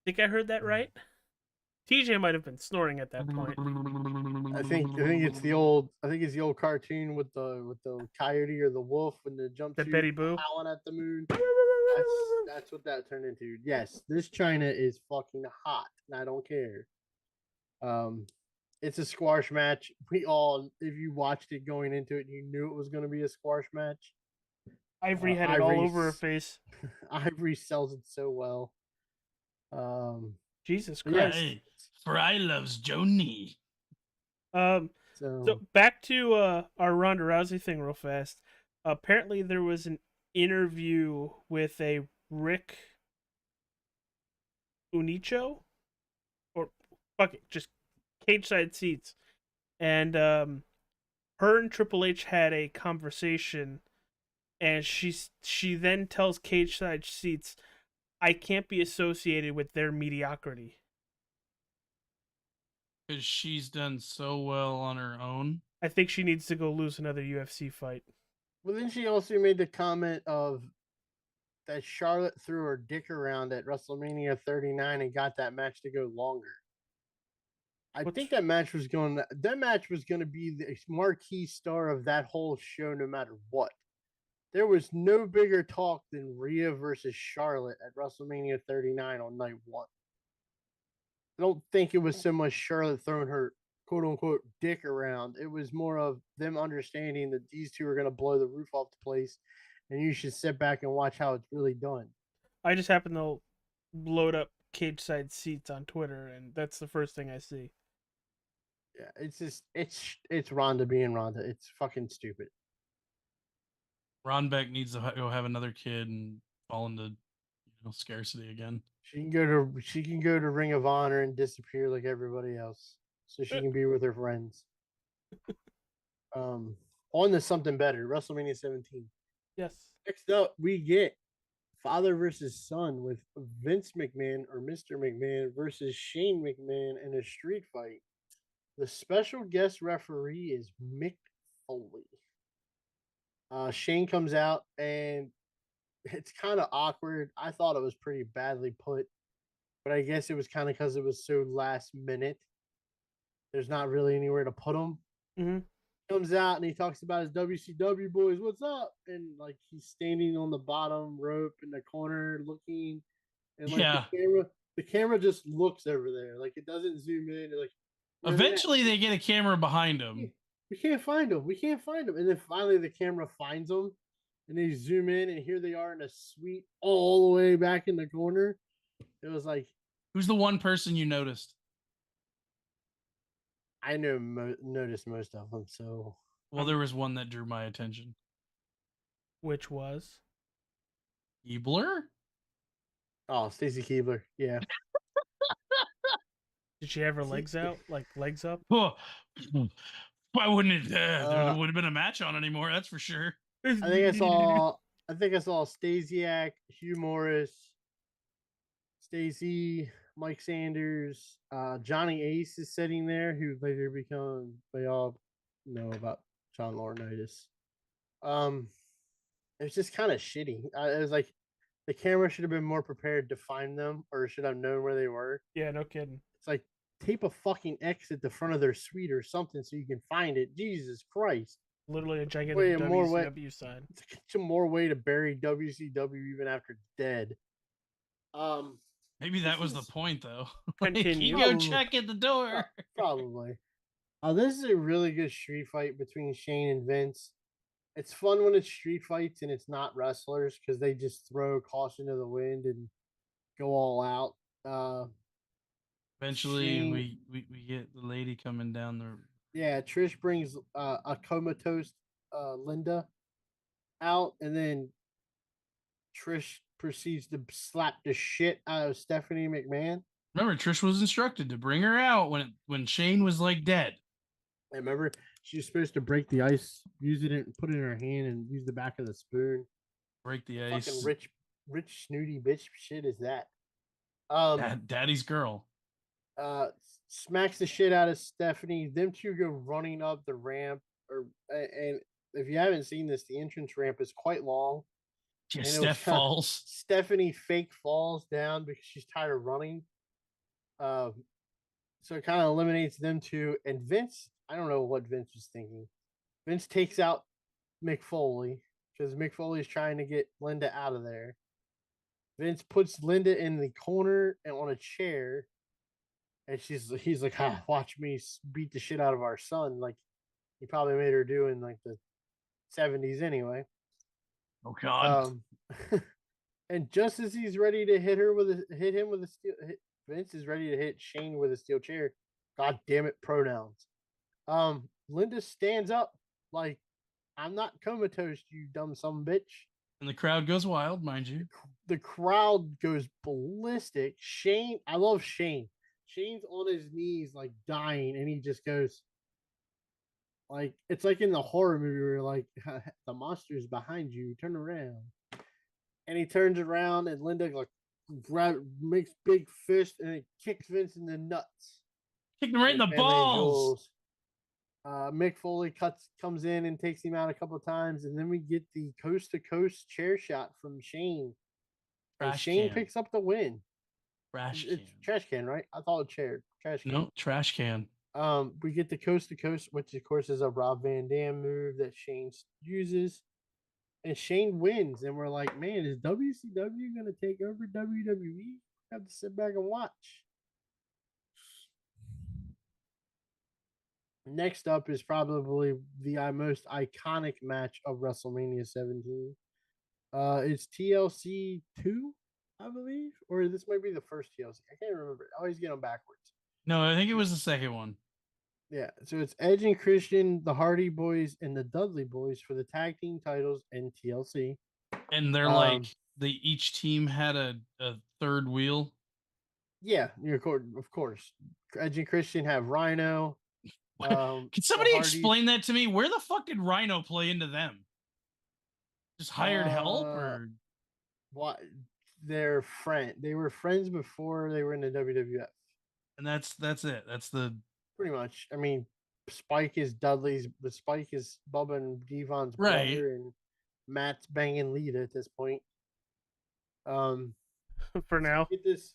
Speaker 6: Think I heard that right? TJ might have been snoring at that point.
Speaker 1: I think it's the old cartoon with the coyote or the wolf and the jumpsuit,
Speaker 6: the Betty Boo
Speaker 1: howling at the moon. That's what that turned into. Yes, this China is fucking hot, and I don't care. It's a squash match. If you watched it going into it, you knew it was going to be a squash match.
Speaker 6: Ivory had it all over her face.
Speaker 1: Ivory sells it so well.
Speaker 6: Jesus Christ.
Speaker 5: Yes. Fry loves Joni.
Speaker 6: So back to our Ronda Rousey thing real fast. Apparently there was an interview with a Rick Unicho, or fuck it, just Cage Side Seats, and her and Triple H had a conversation, and she then tells Cage Side Seats, I can't be associated with their mediocrity.
Speaker 5: Because she's done so well on her own.
Speaker 6: I think she needs to go lose another UFC fight.
Speaker 1: Well, then she also made the comment of that Charlotte threw her dick around at WrestleMania 39 and got that match to go longer. I think that match was going to be the marquee star of that whole show no matter what. There was no bigger talk than Rhea versus Charlotte at WrestleMania 39 on night 1. I don't think it was so much Charlotte throwing her quote unquote dick around. It was more of them understanding that these two are going to blow the roof off the place, and you should sit back and watch how it's really done.
Speaker 6: I just happened to load up Cage Side Seats on Twitter, and that's the first thing I see.
Speaker 1: Yeah, it's Ronda being Ronda. It's fucking stupid.
Speaker 5: Ron Beck needs to go have another kid and fall into scarcity again.
Speaker 1: She can go to Ring of Honor and disappear like everybody else, so she can be with her friends. On to something better, WrestleMania 17.
Speaker 6: Yes.
Speaker 1: Next up, we get father versus son with Vince McMahon or Mr. McMahon versus Shane McMahon in a street fight. The special guest referee is Mick Foley. Shane comes out and it's kind of awkward. I thought it was pretty badly put, but I guess it was kind of because it was so last minute. There's not really anywhere to put him.
Speaker 6: Mm-hmm.
Speaker 1: Comes out and he talks about his WCW boys. What's up? And like he's standing on the bottom rope in the corner looking, and like the camera just looks over there. Like it doesn't zoom in. Like
Speaker 5: eventually they get a camera behind him.
Speaker 1: We can't find him. And then finally the camera finds him. And they zoom in, and here they are in a suite all the way back in the corner. It was like,
Speaker 5: Who's the one person you noticed?
Speaker 1: I noticed most of them, so
Speaker 5: Well, there was one that drew my attention.
Speaker 6: Which was?
Speaker 5: Ebler?
Speaker 1: oh, Stacy Keibler, yeah.
Speaker 6: Did she have her legs out, like legs up?
Speaker 5: Oh, why wouldn't it? There
Speaker 1: Uh,
Speaker 5: would have been a match on anymore. That's for sure.
Speaker 1: I think I saw Stasiak, Hugh Morris, Stacy, Mike Sanders, Johnny Ace is sitting there, who later become we all know about John Laurinaitis. It's just kind of shitty. It was like the camera should have been more prepared to find them, or should have known where they were.
Speaker 6: Yeah, no kidding.
Speaker 1: It's like tape a fucking X at the front of their suite or something so you can find it. Jesus Christ.
Speaker 6: Literally a gigantic
Speaker 1: Way more
Speaker 6: WCW sign.
Speaker 1: It's some more way to bury WCW even after it's dead.
Speaker 5: Maybe that was the point, though.
Speaker 6: Continue.
Speaker 5: You go check at the door.
Speaker 1: Probably. This is a really good street fight between Shane and Vince. It's fun when it's street fights and it's not wrestlers because they just throw caution to the wind and go all out.
Speaker 5: Eventually,
Speaker 1: Shane-
Speaker 5: we get the lady coming down the.
Speaker 1: Yeah, Trish brings a comatose Linda out, and then Trish proceeds to slap the shit out of Stephanie McMahon.
Speaker 5: Remember, Trish was instructed to bring her out when Shane was like dead.
Speaker 1: I remember she was supposed to break the ice, use it and put it in her hand, and use the back of the spoon.
Speaker 5: Break the ice.
Speaker 1: Fucking rich, snooty bitch shit is that.
Speaker 5: Daddy's girl.
Speaker 1: Smacks the shit out of Stephanie. Them two go running up the ramp, and if you haven't seen this, the entrance ramp is quite long.
Speaker 5: Yeah,
Speaker 1: And
Speaker 5: Steph falls.
Speaker 1: Stephanie fake falls down because she's tired of running. So it kind of eliminates them two. And Vince, I don't know what Vince was thinking. Vince takes out Mick Foley because Mick Foley is trying to get Linda out of there. Vince puts Linda in the corner and on a chair. And he's like, watch me beat the shit out of our son. Like he probably made her do in like the 70s anyway.
Speaker 5: Oh God!
Speaker 1: And just as he's ready to hit him with a steel, Vince is ready to hit Shane with a steel chair. God damn it, pronouns. Linda stands up like, I'm not comatose, you dumb son of a bitch.
Speaker 5: And the crowd goes wild, mind you.
Speaker 1: The crowd goes ballistic. Shane, I love Shane. Shane's on his knees, like dying, and he just goes, like, it's like in the horror movie where, like, the monster's behind you, turn around. And he turns around, and Linda, like, makes big fist, and it kicks Vince in the nuts.
Speaker 5: Kicked him right in the balls.
Speaker 1: Mick Foley comes in and takes him out a couple of times, and then we get the coast-to-coast chair shot from Shane. And Shane picks up the win. It's trash can, right? I thought it chair. Trash can.
Speaker 5: No, trash can.
Speaker 1: We get the coast to coast, which of course is a Rob Van Dam move that Shane uses. And Shane wins, and we're like, man, is WCW gonna take over WWE? We have to sit back and watch. Next up is probably the most iconic match of WrestleMania 17. It's TLC 2, I believe, or this might be the first TLC. I can't remember. I always get them backwards.
Speaker 5: No, I think it was the second one.
Speaker 1: Yeah, so it's Edge and Christian, the Hardy Boys, and the Dudley Boys for the tag team titles and TLC.
Speaker 5: And they're like, each team had a third wheel.
Speaker 1: Yeah, of course. Edge and Christian have Rhino.
Speaker 5: Can somebody explain that to me? Where the fuck did Rhino play into them? Just hired help, or
Speaker 1: what? They were friends before they were in the WWF.
Speaker 5: And that's it. That's the
Speaker 1: pretty much. I mean, Spike is Dudley's, but Spike is Bubba and Devon's brother, and Matt's banging Lita at this point.
Speaker 6: For now,
Speaker 1: get this.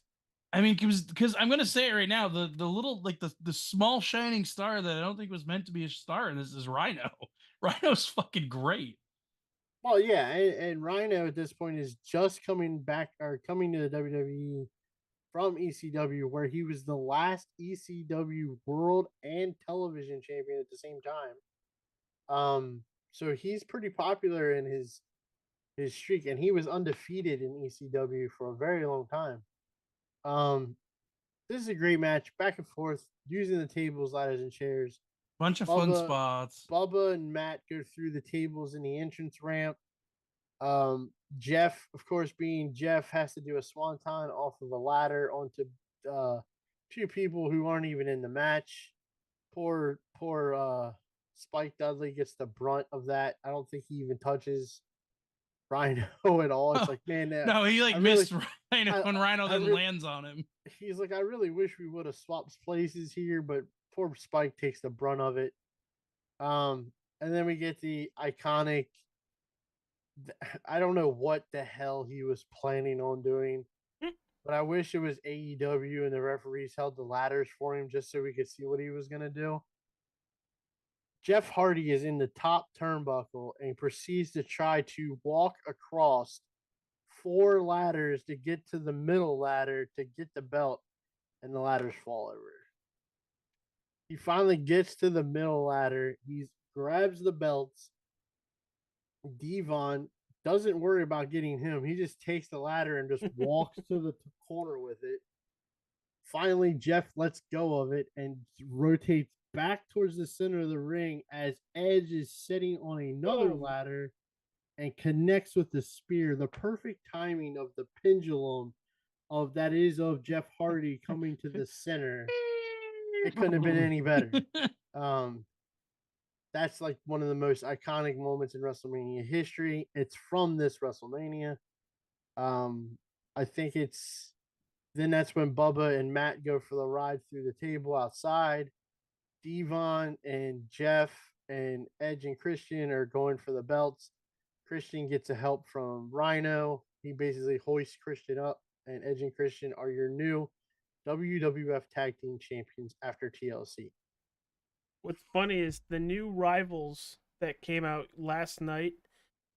Speaker 5: I mean, because I'm gonna say it right now, the little, like, the small shining star that I don't think was meant to be a star in this is Rhino. Rhino's fucking great.
Speaker 1: Well, yeah, and Rhino at this point is just coming to the WWE from ECW, where he was the last ECW World and Television Champion at the same time. So he's pretty popular in his streak, and he was undefeated in ECW for a very long time. this is a great match, back and forth, using the tables, ladders, and chairs.
Speaker 5: Bunch of fun spots.
Speaker 1: Bubba and Matt go through the tables in the entrance ramp. Jeff, of course, being Jeff, has to do a swanton off of a ladder onto two people who aren't even in the match. Poor Spike Dudley gets the brunt of that. I don't think he even touches Rhino at all. It's like, man,
Speaker 5: no, he like missed Rhino when Rhino then
Speaker 1: really,
Speaker 5: lands on him.
Speaker 1: He's like, I really wish we would have swapped places here, but poor Spike takes the brunt of it. And then we get the iconic. I don't know what the hell he was planning on doing, but I wish it was AEW and the referees held the ladders for him just so we could see what he was going to do. Jeff Hardy is in the top turnbuckle and proceeds to try to walk across 4 ladders to get to the middle ladder to get the belt, and the ladders fall over. He finally gets to the middle ladder. He grabs the belts. Devon doesn't worry about getting him. He just takes the ladder and just walks to the corner with it. Finally, Jeff lets go of it and rotates back towards the center of the ring as Edge is sitting on another ladder and connects with the spear. The perfect timing of the pendulum of Jeff Hardy coming to the center. It couldn't have been any better. That's like one of the most iconic moments in WrestleMania history. It's from this WrestleMania. I think that's when Bubba and Matt go for the ride through the table outside. Devon and Jeff and Edge and Christian are going for the belts. Christian gets a help from Rhino. He basically hoists Christian up, and Edge and Christian are your new WWF Tag Team Champions after TLC.
Speaker 6: What's funny is the new rivals that came out last night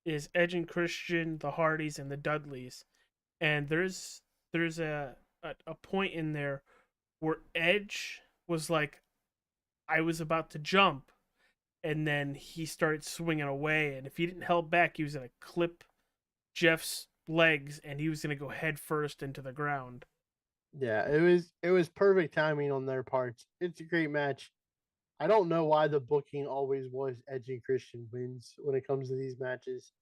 Speaker 6: is Edge and Christian, the Hardys, and the Dudleys. And there's a point in there where Edge was like, I was about to jump, and then he started swinging away, and if he didn't help back, he was going to clip Jeff's legs, and he was going to go head first into the ground.
Speaker 1: Yeah, it was perfect timing on their parts. It's a great match. I don't know why the booking always was Edge and Christian wins when it comes to these matches.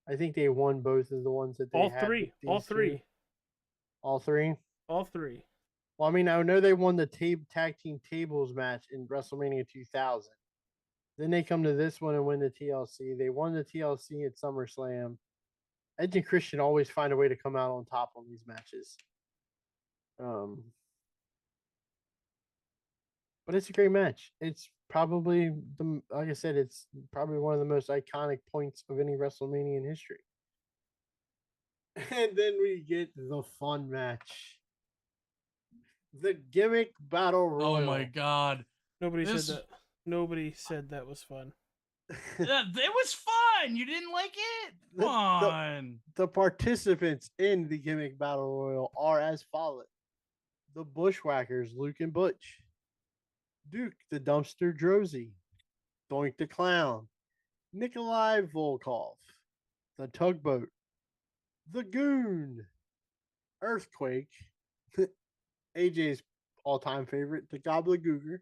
Speaker 1: I think they won both of the ones that they
Speaker 6: all
Speaker 1: had.
Speaker 6: All three.
Speaker 1: All three?
Speaker 6: All three.
Speaker 1: Well, I mean, I know they won the tag team tables match in WrestleMania 2000. Then they come to this one and win the TLC. They won the TLC at SummerSlam. Edge and Christian always find a way to come out on top on these matches. But it's a great match. It's probably like I said, it's probably one of the most iconic points of any WrestleMania in history. And then we get the fun match. The gimmick battle royal.
Speaker 5: Oh my god.
Speaker 6: Nobody said that. Nobody said that was fun.
Speaker 5: It was fun. You didn't like it? Come on.
Speaker 1: The participants in the gimmick battle royal are as follows. The Bushwhackers, Luke and Butch. Duke the Dumpster Drozy. Doink the Clown. Nikolai Volkov. The Tugboat. The Goon. Earthquake. AJ's all-time favorite, the Gobbledygooker.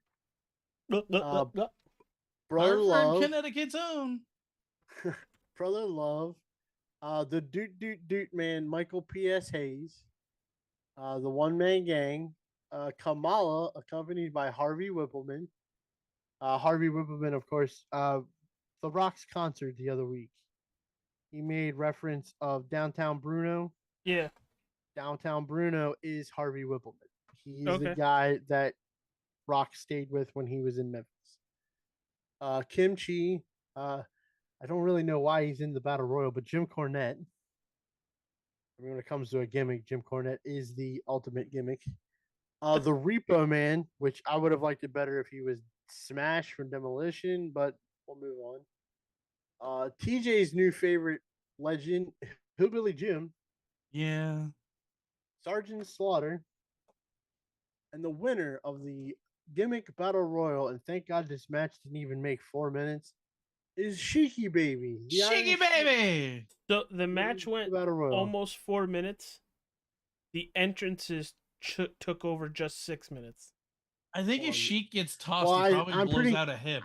Speaker 1: Brother Love.
Speaker 5: Connecticut's own.
Speaker 1: Brother Love. The Doot Man, Michael P.S. Hayes. The One-Man Gang. Kamala, accompanied by Harvey Whippleman. Harvey Whippleman, of course, The Rock's concert the other week. He made reference of Downtown Bruno.
Speaker 6: Yeah.
Speaker 1: Downtown Bruno is Harvey Whippleman. He's the guy that Rock stayed with when he was in Memphis. Kim Chi, I don't really know why he's in the Battle Royal, but Jim Cornette. I mean, when it comes to a gimmick, Jim Cornette is the ultimate gimmick. The Repo Man, which I would have liked it better if he was Smash from Demolition, but we'll move on. TJ's new favorite legend, Hillbilly Jim.
Speaker 5: Yeah.
Speaker 1: Sergeant Slaughter. And the winner of the gimmick battle royal, and thank God this match didn't even make 4 minutes, is Sheiky Baby.
Speaker 5: Sheiky Baby!
Speaker 6: So the match went almost 4 minutes. The entrances took over just 6 minutes.
Speaker 5: I think
Speaker 1: Well,
Speaker 5: if Sheik gets tossed,
Speaker 1: Well,
Speaker 5: he probably
Speaker 1: I'm
Speaker 5: blows
Speaker 1: pretty
Speaker 5: out a hip.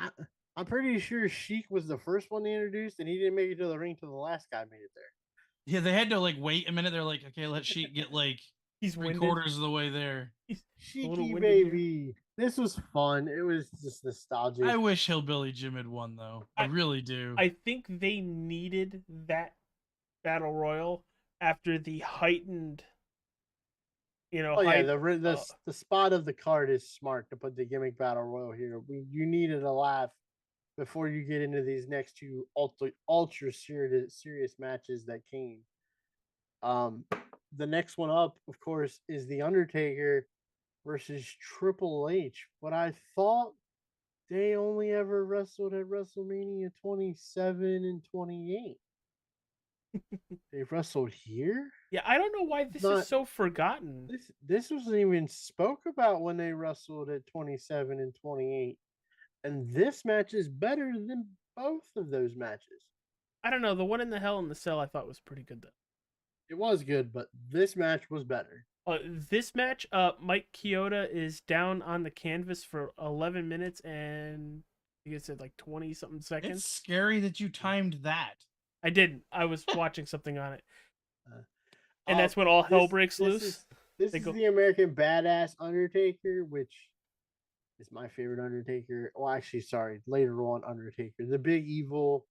Speaker 1: I'm pretty sure Sheik was the first one they introduced, and he didn't make it to the ring till the last guy made it there.
Speaker 5: Yeah, they had to like wait a minute. They're like, okay, let Sheik get like
Speaker 6: He's
Speaker 5: three
Speaker 6: winded.
Speaker 5: quarters of the way there.
Speaker 6: He's a little
Speaker 1: Sheiky
Speaker 6: winded here.
Speaker 1: baby, this was fun. It was just nostalgic.
Speaker 5: I wish Hillbilly Jim had won though. I really do.
Speaker 6: I think they needed that battle royal after the heightened,
Speaker 1: Oh yeah,
Speaker 6: hype,
Speaker 1: the spot of the card is smart to put the gimmick battle royal here. You needed a laugh before you get into these next two ultra serious matches that came. The next one up, of course, is The Undertaker versus Triple H. But I thought they only ever wrestled at WrestleMania 27 and 28. They wrestled here?
Speaker 6: Yeah, I don't know why this is so forgotten.
Speaker 1: This wasn't even spoke about when they wrestled at 27 and 28. And this match is better than both of those matches.
Speaker 6: I don't know. The one in the Hell in the Cell I thought was pretty good though.
Speaker 1: It was good, but this match was better.
Speaker 6: This match, Mike Chioda is down on the canvas for 11 minutes and I think it said like 20 something seconds.
Speaker 5: It's scary that you timed that.
Speaker 6: I didn't. I was watching something on it. And that's when all hell breaks loose.
Speaker 1: This is the American Badass Undertaker, which is my favorite Undertaker. Well, actually, sorry, later on Undertaker. The big evil,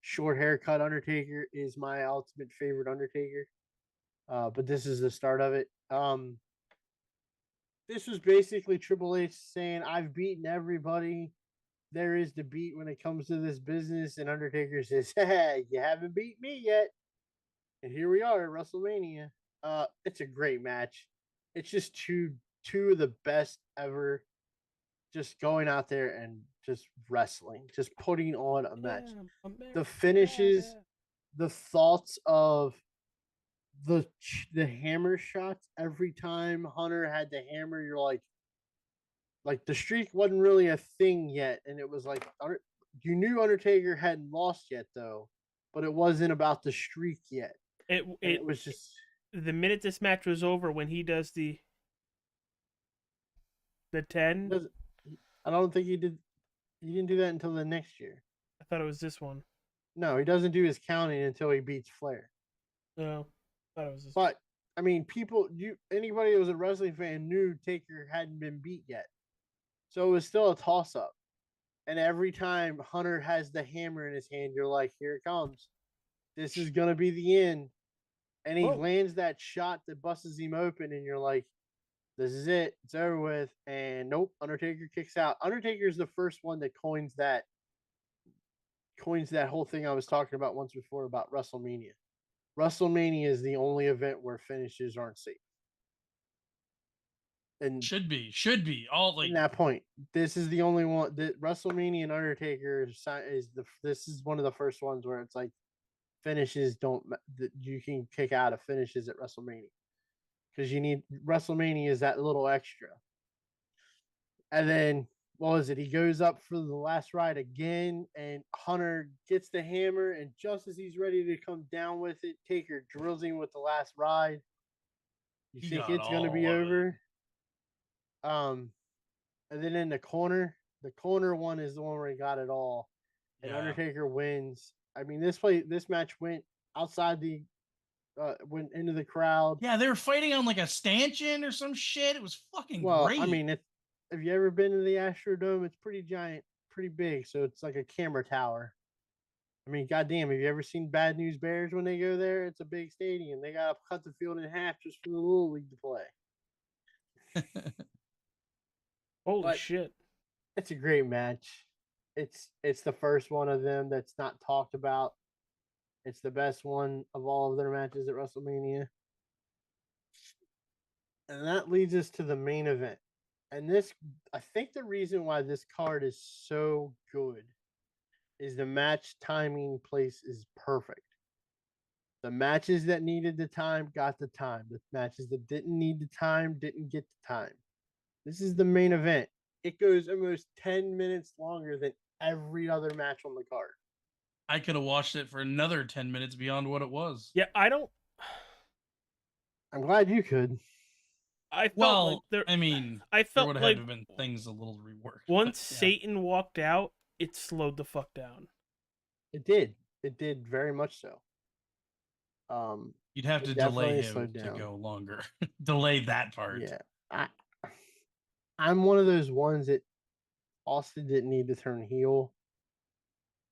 Speaker 1: short haircut Undertaker is my ultimate favorite Undertaker. But this is the start of it. This was basically Triple H saying, I've beaten everybody there is to beat when it comes to this business. And Undertaker says, hey, you haven't beat me yet. And here we are at WrestleMania. It's a great match. It's just two of the best ever. Just going out there and just wrestling, just putting on a match. The finishes, the thoughts of the hammer shots every time Hunter had the hammer. You're like the streak wasn't really a thing yet, and it was like you knew Undertaker hadn't lost yet though, but it wasn't about the streak yet. It was just
Speaker 6: the minute this match was over when he does the 10.
Speaker 1: I don't think he did. He didn't do that until the next year.
Speaker 6: I thought it was this one.
Speaker 1: No, he doesn't do his counting until he beats Flair.
Speaker 6: No, I thought it was this.
Speaker 1: But I mean, anybody that was a wrestling fan knew Taker hadn't been beat yet, so it was still a toss up. And every time Hunter has the hammer in his hand, you're like, "Here it comes. This is gonna be the end." And he lands that shot that busts him open, and you're like, this is it. It's over with. And nope, Undertaker kicks out. Undertaker is the first one that coins that whole thing I was talking about once before about WrestleMania. WrestleMania is the only event where finishes aren't safe. And
Speaker 5: should be all like
Speaker 1: in that point. This is the only one that WrestleMania and Undertaker this is one of the first ones where it's like finishes that you can kick out of finishes at WrestleMania. Because WrestleMania is that little extra. And then, what was it? He goes up for the last ride again, and Hunter gets the hammer, and just as he's ready to come down with it, Taker drills him with the last ride. You think it's going to be over? And then in the corner one is the one where he got it all. And Undertaker wins. I mean, this match went outside went into the crowd.
Speaker 5: Yeah, they were fighting on like a stanchion or some shit. It was fucking great.
Speaker 1: I mean, have you ever been to the Astrodome? It's pretty giant, pretty big, so it's like a camera tower. I mean, goddamn, have you ever seen Bad News Bears when they go there? It's a big stadium. They gotta cut the field in half just for the Little League to play.
Speaker 6: Holy shit!
Speaker 1: It's a great match. It's the first one of them that's not talked about. It's the best one of all of their matches at WrestleMania. And that leads us to the main event. And I think the reason why this card is so good is the match timing place is perfect. The matches that needed the time got the time. The matches that didn't need the time didn't get the time. This is the main event. It goes almost 10 minutes longer than every other match on the card.
Speaker 5: I could have watched it for another 10 minutes beyond what it was.
Speaker 6: Yeah,
Speaker 1: I'm glad you could.
Speaker 6: I felt
Speaker 5: Well,
Speaker 6: like there.
Speaker 5: I mean,
Speaker 6: I
Speaker 5: there
Speaker 6: felt
Speaker 5: would have
Speaker 6: like
Speaker 5: had to have been things a little reworked.
Speaker 6: once
Speaker 5: but, yeah.
Speaker 6: Satan walked out, it slowed the fuck down.
Speaker 1: It did. It did very much so.
Speaker 5: You'd have
Speaker 1: it
Speaker 5: to delay
Speaker 1: definitely
Speaker 5: him
Speaker 1: slowed
Speaker 5: to
Speaker 1: down.
Speaker 5: go longer. Delay that part.
Speaker 1: Yeah, I'm one of those ones that Austin didn't need to turn heel.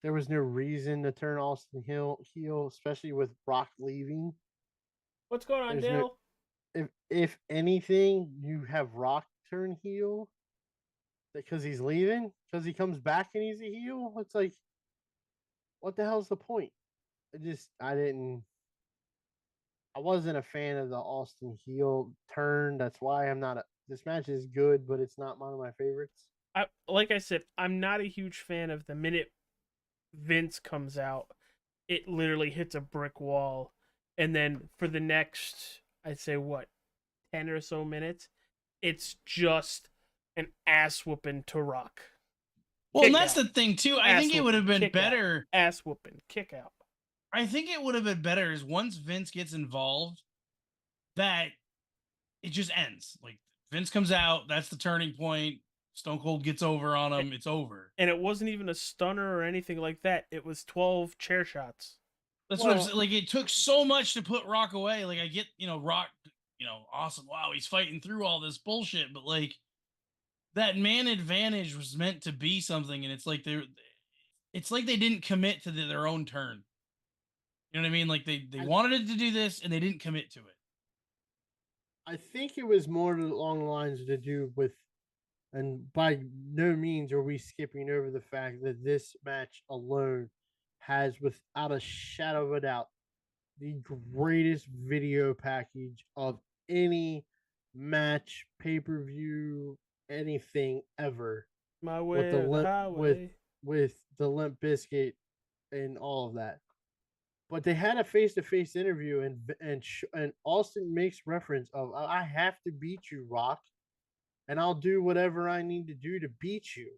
Speaker 1: There was no reason to turn Austin heel, especially with Brock leaving.
Speaker 6: What's going on,
Speaker 1: There's
Speaker 6: Dale?
Speaker 1: if anything, you have Rock turn heel because he's leaving, because he comes back and he's a heel. It's like, what the hell's the point? I wasn't a fan of the Austin heel turn. That's why I'm not a. This match is good, but it's not one of my favorites.
Speaker 6: Like I said, I'm not a huge fan of the minute Vince comes out, it literally hits a brick wall, and then for the next, I'd say what, 10 or so minutes, it's just an ass whooping to Rock.
Speaker 5: Well, and
Speaker 6: Kick
Speaker 5: that's
Speaker 6: out.
Speaker 5: the thing too. I
Speaker 6: Ass
Speaker 5: think it would have
Speaker 6: whooping,
Speaker 5: been
Speaker 6: kick out.
Speaker 5: better.
Speaker 6: Ass whooping, kick out.
Speaker 5: I think it would have been better is once Vince gets involved, that it just ends. Like Vince comes out, that's the turning point. Stone Cold gets over on him, it's over.
Speaker 6: And it wasn't even a stunner or anything like that. It was 12 chair shots.
Speaker 5: That's what I'm saying. Like it took so much to put Rock away. Like I get, Rock, awesome. Wow, he's fighting through all this bullshit, but like that man advantage was meant to be something, and it's like they didn't commit to their own turn. You know what I mean? Like they wanted to do this and they didn't commit to it.
Speaker 1: I think it was more along the lines to do with, and by no means are we skipping over the fact that this match alone has, without a shadow of a doubt, the greatest video package of any match, pay-per-view, anything ever.
Speaker 6: My way
Speaker 1: With the
Speaker 6: or the highway.
Speaker 1: with the Limp Bizkit and all of that. But they had a face-to-face interview, and Austin makes reference of, I have to beat you, Rock, and I'll do whatever I need to do to beat you.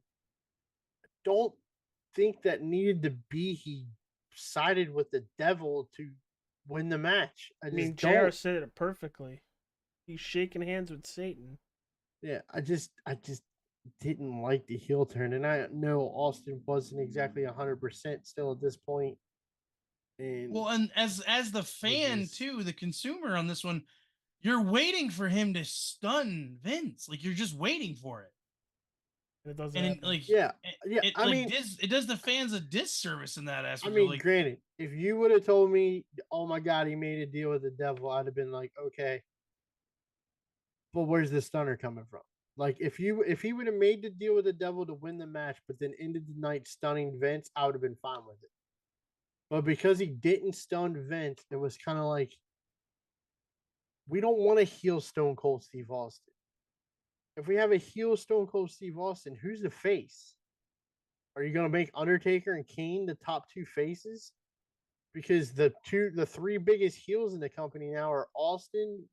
Speaker 1: Don't think that needed to be he sided with the devil to win the match.
Speaker 6: I mean, JR said it perfectly. He's shaking hands with Satan.
Speaker 1: Yeah, I just didn't like the heel turn, and I know Austin wasn't exactly 100% still at this point.
Speaker 5: And as the fan too, the consumer on this one, you're waiting for him to stun Vince. Like you're just waiting for it.
Speaker 6: It doesn't
Speaker 5: and
Speaker 6: happen.
Speaker 5: it does the fans a disservice in that aspect.
Speaker 1: I mean, granted, if you would have told me, oh my God, he made a deal with the devil, I'd have been like, okay, but where's the stunner coming from? Like if he would have made the deal with the devil to win the match, but then ended the night stunning Vince, I would have been fine with it. But because he didn't stun Vince, it was kind of like, we don't want to heel Stone Cold Steve Austin. If we have a heel Stone Cold Steve Austin, who's the face? Are you going to make Undertaker and Kane the top two faces? Because the three biggest heels in the company now are Austin,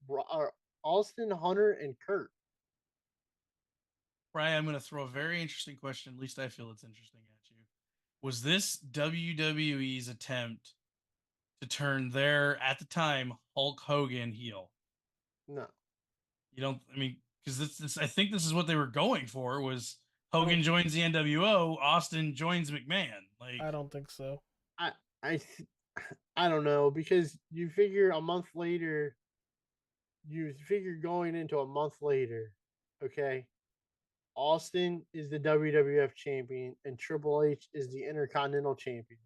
Speaker 1: Hunter, and Kurt.
Speaker 5: Brian, I'm going to throw a very interesting question. At least I feel it's interesting at you. Was this WWE's attempt to turn their, at the time, Hulk Hogan heel?
Speaker 1: No.
Speaker 5: You don't, I mean, because I think this is what they were going for, was Hogan joins the NWO, Austin joins McMahon. Like,
Speaker 6: I don't think so.
Speaker 1: I don't know, because you figure going into a month later, okay, Austin is the WWF champion and Triple H is the Intercontinental champion,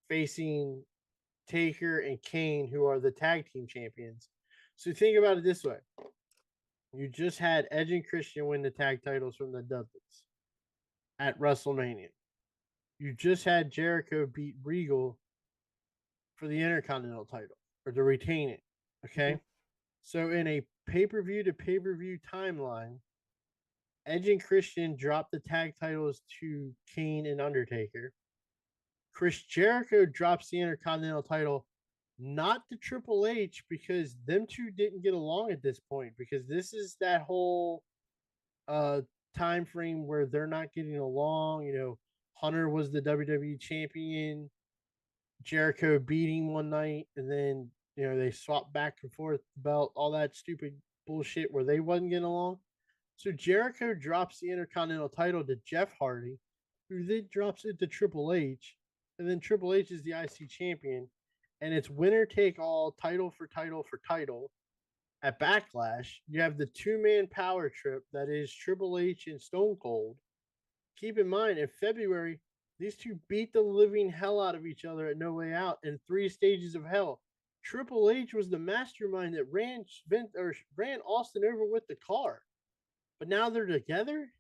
Speaker 1: facing Taker and Kane, who are the tag team champions. So think about it this way. You just had Edge and Christian win the tag titles from the Dudleys at WrestleMania. You just had Jericho beat Regal for the Intercontinental title, or to retain it. Okay? Mm-hmm. So in a pay-per-view to pay-per-view timeline, Edge and Christian dropped the tag titles to Kane and Undertaker. Chris Jericho drops the Intercontinental title not to Triple H, because them two didn't get along at this point, because this is that whole time frame where they're not getting along. You know, Hunter was the WWE champion, Jericho beating one night, and then they swapped back and forth the belt, all that stupid bullshit where they wasn't getting along. So Jericho drops the Intercontinental title to Jeff Hardy, who then drops it to Triple H, and then Triple H is the IC champion, and it's winner take all, title for title for title. At Backlash, you have the 2-man power trip that is Triple H and Stone Cold. Keep in mind, in February, these two beat the living hell out of each other at No Way Out in 3 stages of hell. Triple H was the mastermind that ran Austin over with the car. But now they're together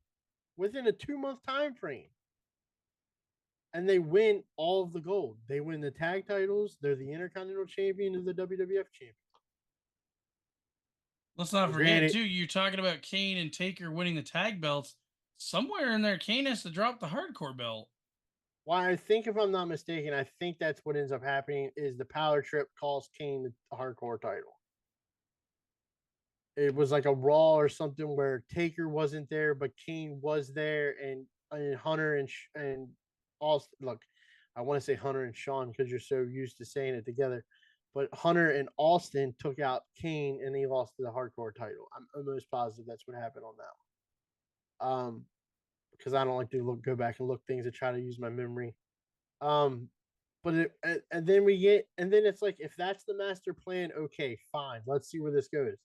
Speaker 1: within a 2-month time frame. And they win all of the gold. They win the tag titles. They're the Intercontinental Champion and the WWF Champion.
Speaker 5: Let's not forget, too, you're talking about Kane and Taker winning the tag belts. Somewhere in there, Kane has to drop the hardcore belt.
Speaker 1: Well, I think, if I'm not mistaken, I think that's what ends up happening is the power trip costs Kane the hardcore title. It was like a Raw or something where Taker wasn't there, but Kane was there, and Hunter and Austin. Look, I want to say Hunter and Sean because you're so used to saying it together. But Hunter and Austin took out Kane, and he lost the hardcore title. I'm almost positive that's what happened on that one. Because I don't like to go back and look things to try to use my memory. And then it's like, if that's the master plan, okay, fine. Let's see where this goes.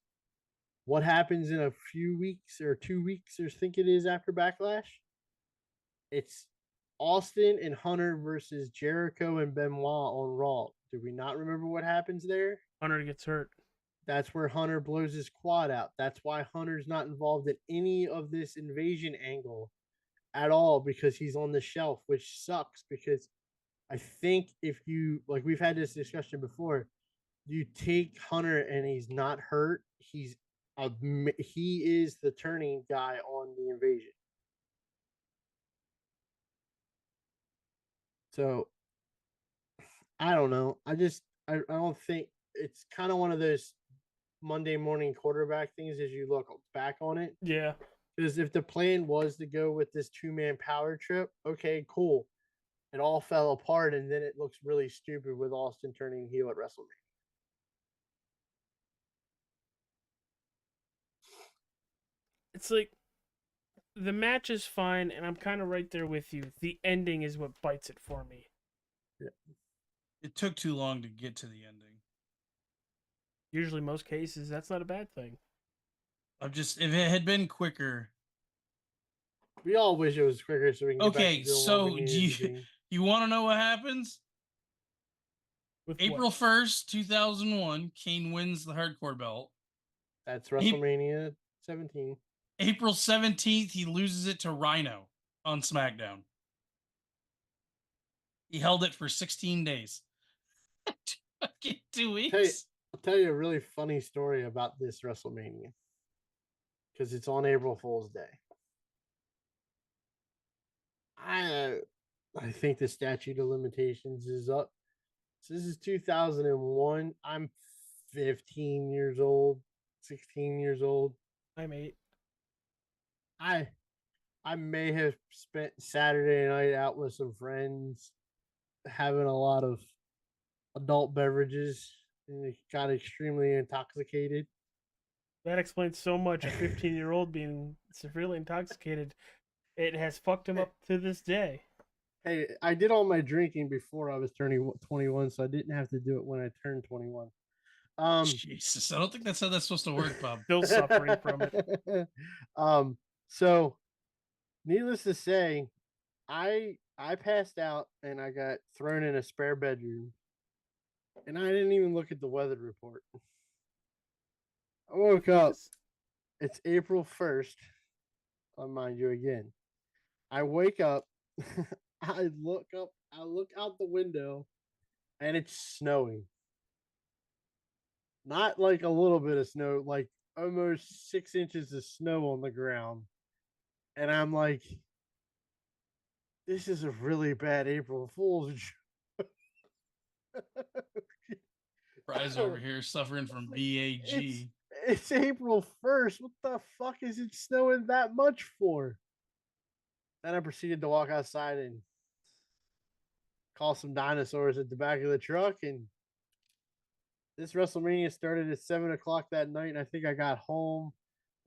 Speaker 1: What happens in a few weeks or 2 weeks, or think it is after Backlash? It's Austin and Hunter versus Jericho and Benoit on Raw. Do we not remember what happens there?
Speaker 6: Hunter gets hurt.
Speaker 1: That's where Hunter blows his quad out. That's why Hunter's not involved in any of this invasion angle at all, because he's on the shelf, which sucks. Because I think if you, like, we've had this discussion before, you take Hunter and he's not hurt, he is the turning guy on the invasion. So I don't know. I don't think, it's kind of one of those Monday morning quarterback things as you look back on it.
Speaker 6: Yeah.
Speaker 1: Because if the plan was to go with this 2-man power trip, okay, cool. It all fell apart, and then it looks really stupid with Austin turning heel at WrestleMania.
Speaker 6: It's like, the match is fine, and I'm kind of right there with you. The ending is what bites it for me.
Speaker 1: Yeah.
Speaker 5: It took too long to get to the ending.
Speaker 6: Usually, most cases, that's not a bad thing.
Speaker 5: If it had been quicker.
Speaker 1: We all wish it was quicker so we can get back to doing
Speaker 5: so
Speaker 1: what we needed
Speaker 5: you want to know what happens?
Speaker 6: With
Speaker 5: April 1st, 2001, Kane wins the hardcore belt.
Speaker 1: That's WrestleMania 17.
Speaker 5: April 17th, he loses it to Rhino on SmackDown. He held it for 16 days. 2 weeks.
Speaker 1: I'll tell you a really funny story about this WrestleMania, because it's on April Fool's Day. I think the statute of limitations is up. So this is 2001. I'm 15 years old, 16 years old.
Speaker 6: I'm 8.
Speaker 1: I may have spent Saturday night out with some friends, having a lot of adult beverages, and got extremely intoxicated.
Speaker 6: That explains so much. A 15-year-old being severely intoxicated, it has fucked him up to this day.
Speaker 1: Hey, I did all my drinking before I was turning 21, so I didn't have to do it when I turned 21.
Speaker 5: Jesus, I don't think that's how that's supposed to work, Bob.
Speaker 6: Still suffering from it.
Speaker 1: So needless to say, I passed out and I got thrown in a spare bedroom, and I didn't even look at the weather report. I woke up. It's April 1st. I'll mind you again. I wake up. I look out the window, and it's snowing. Not like a little bit of snow, like almost 6 inches of snow on the ground. And I'm like, this is a really bad April Fool's joke.
Speaker 5: Fry's over here suffering from BAG.
Speaker 1: It's April 1st. What the fuck is it snowing that much for? Then I proceeded to walk outside and call some dinosaurs at the back of the truck, and This WrestleMania started at 7 o'clock that night, and I think I got home.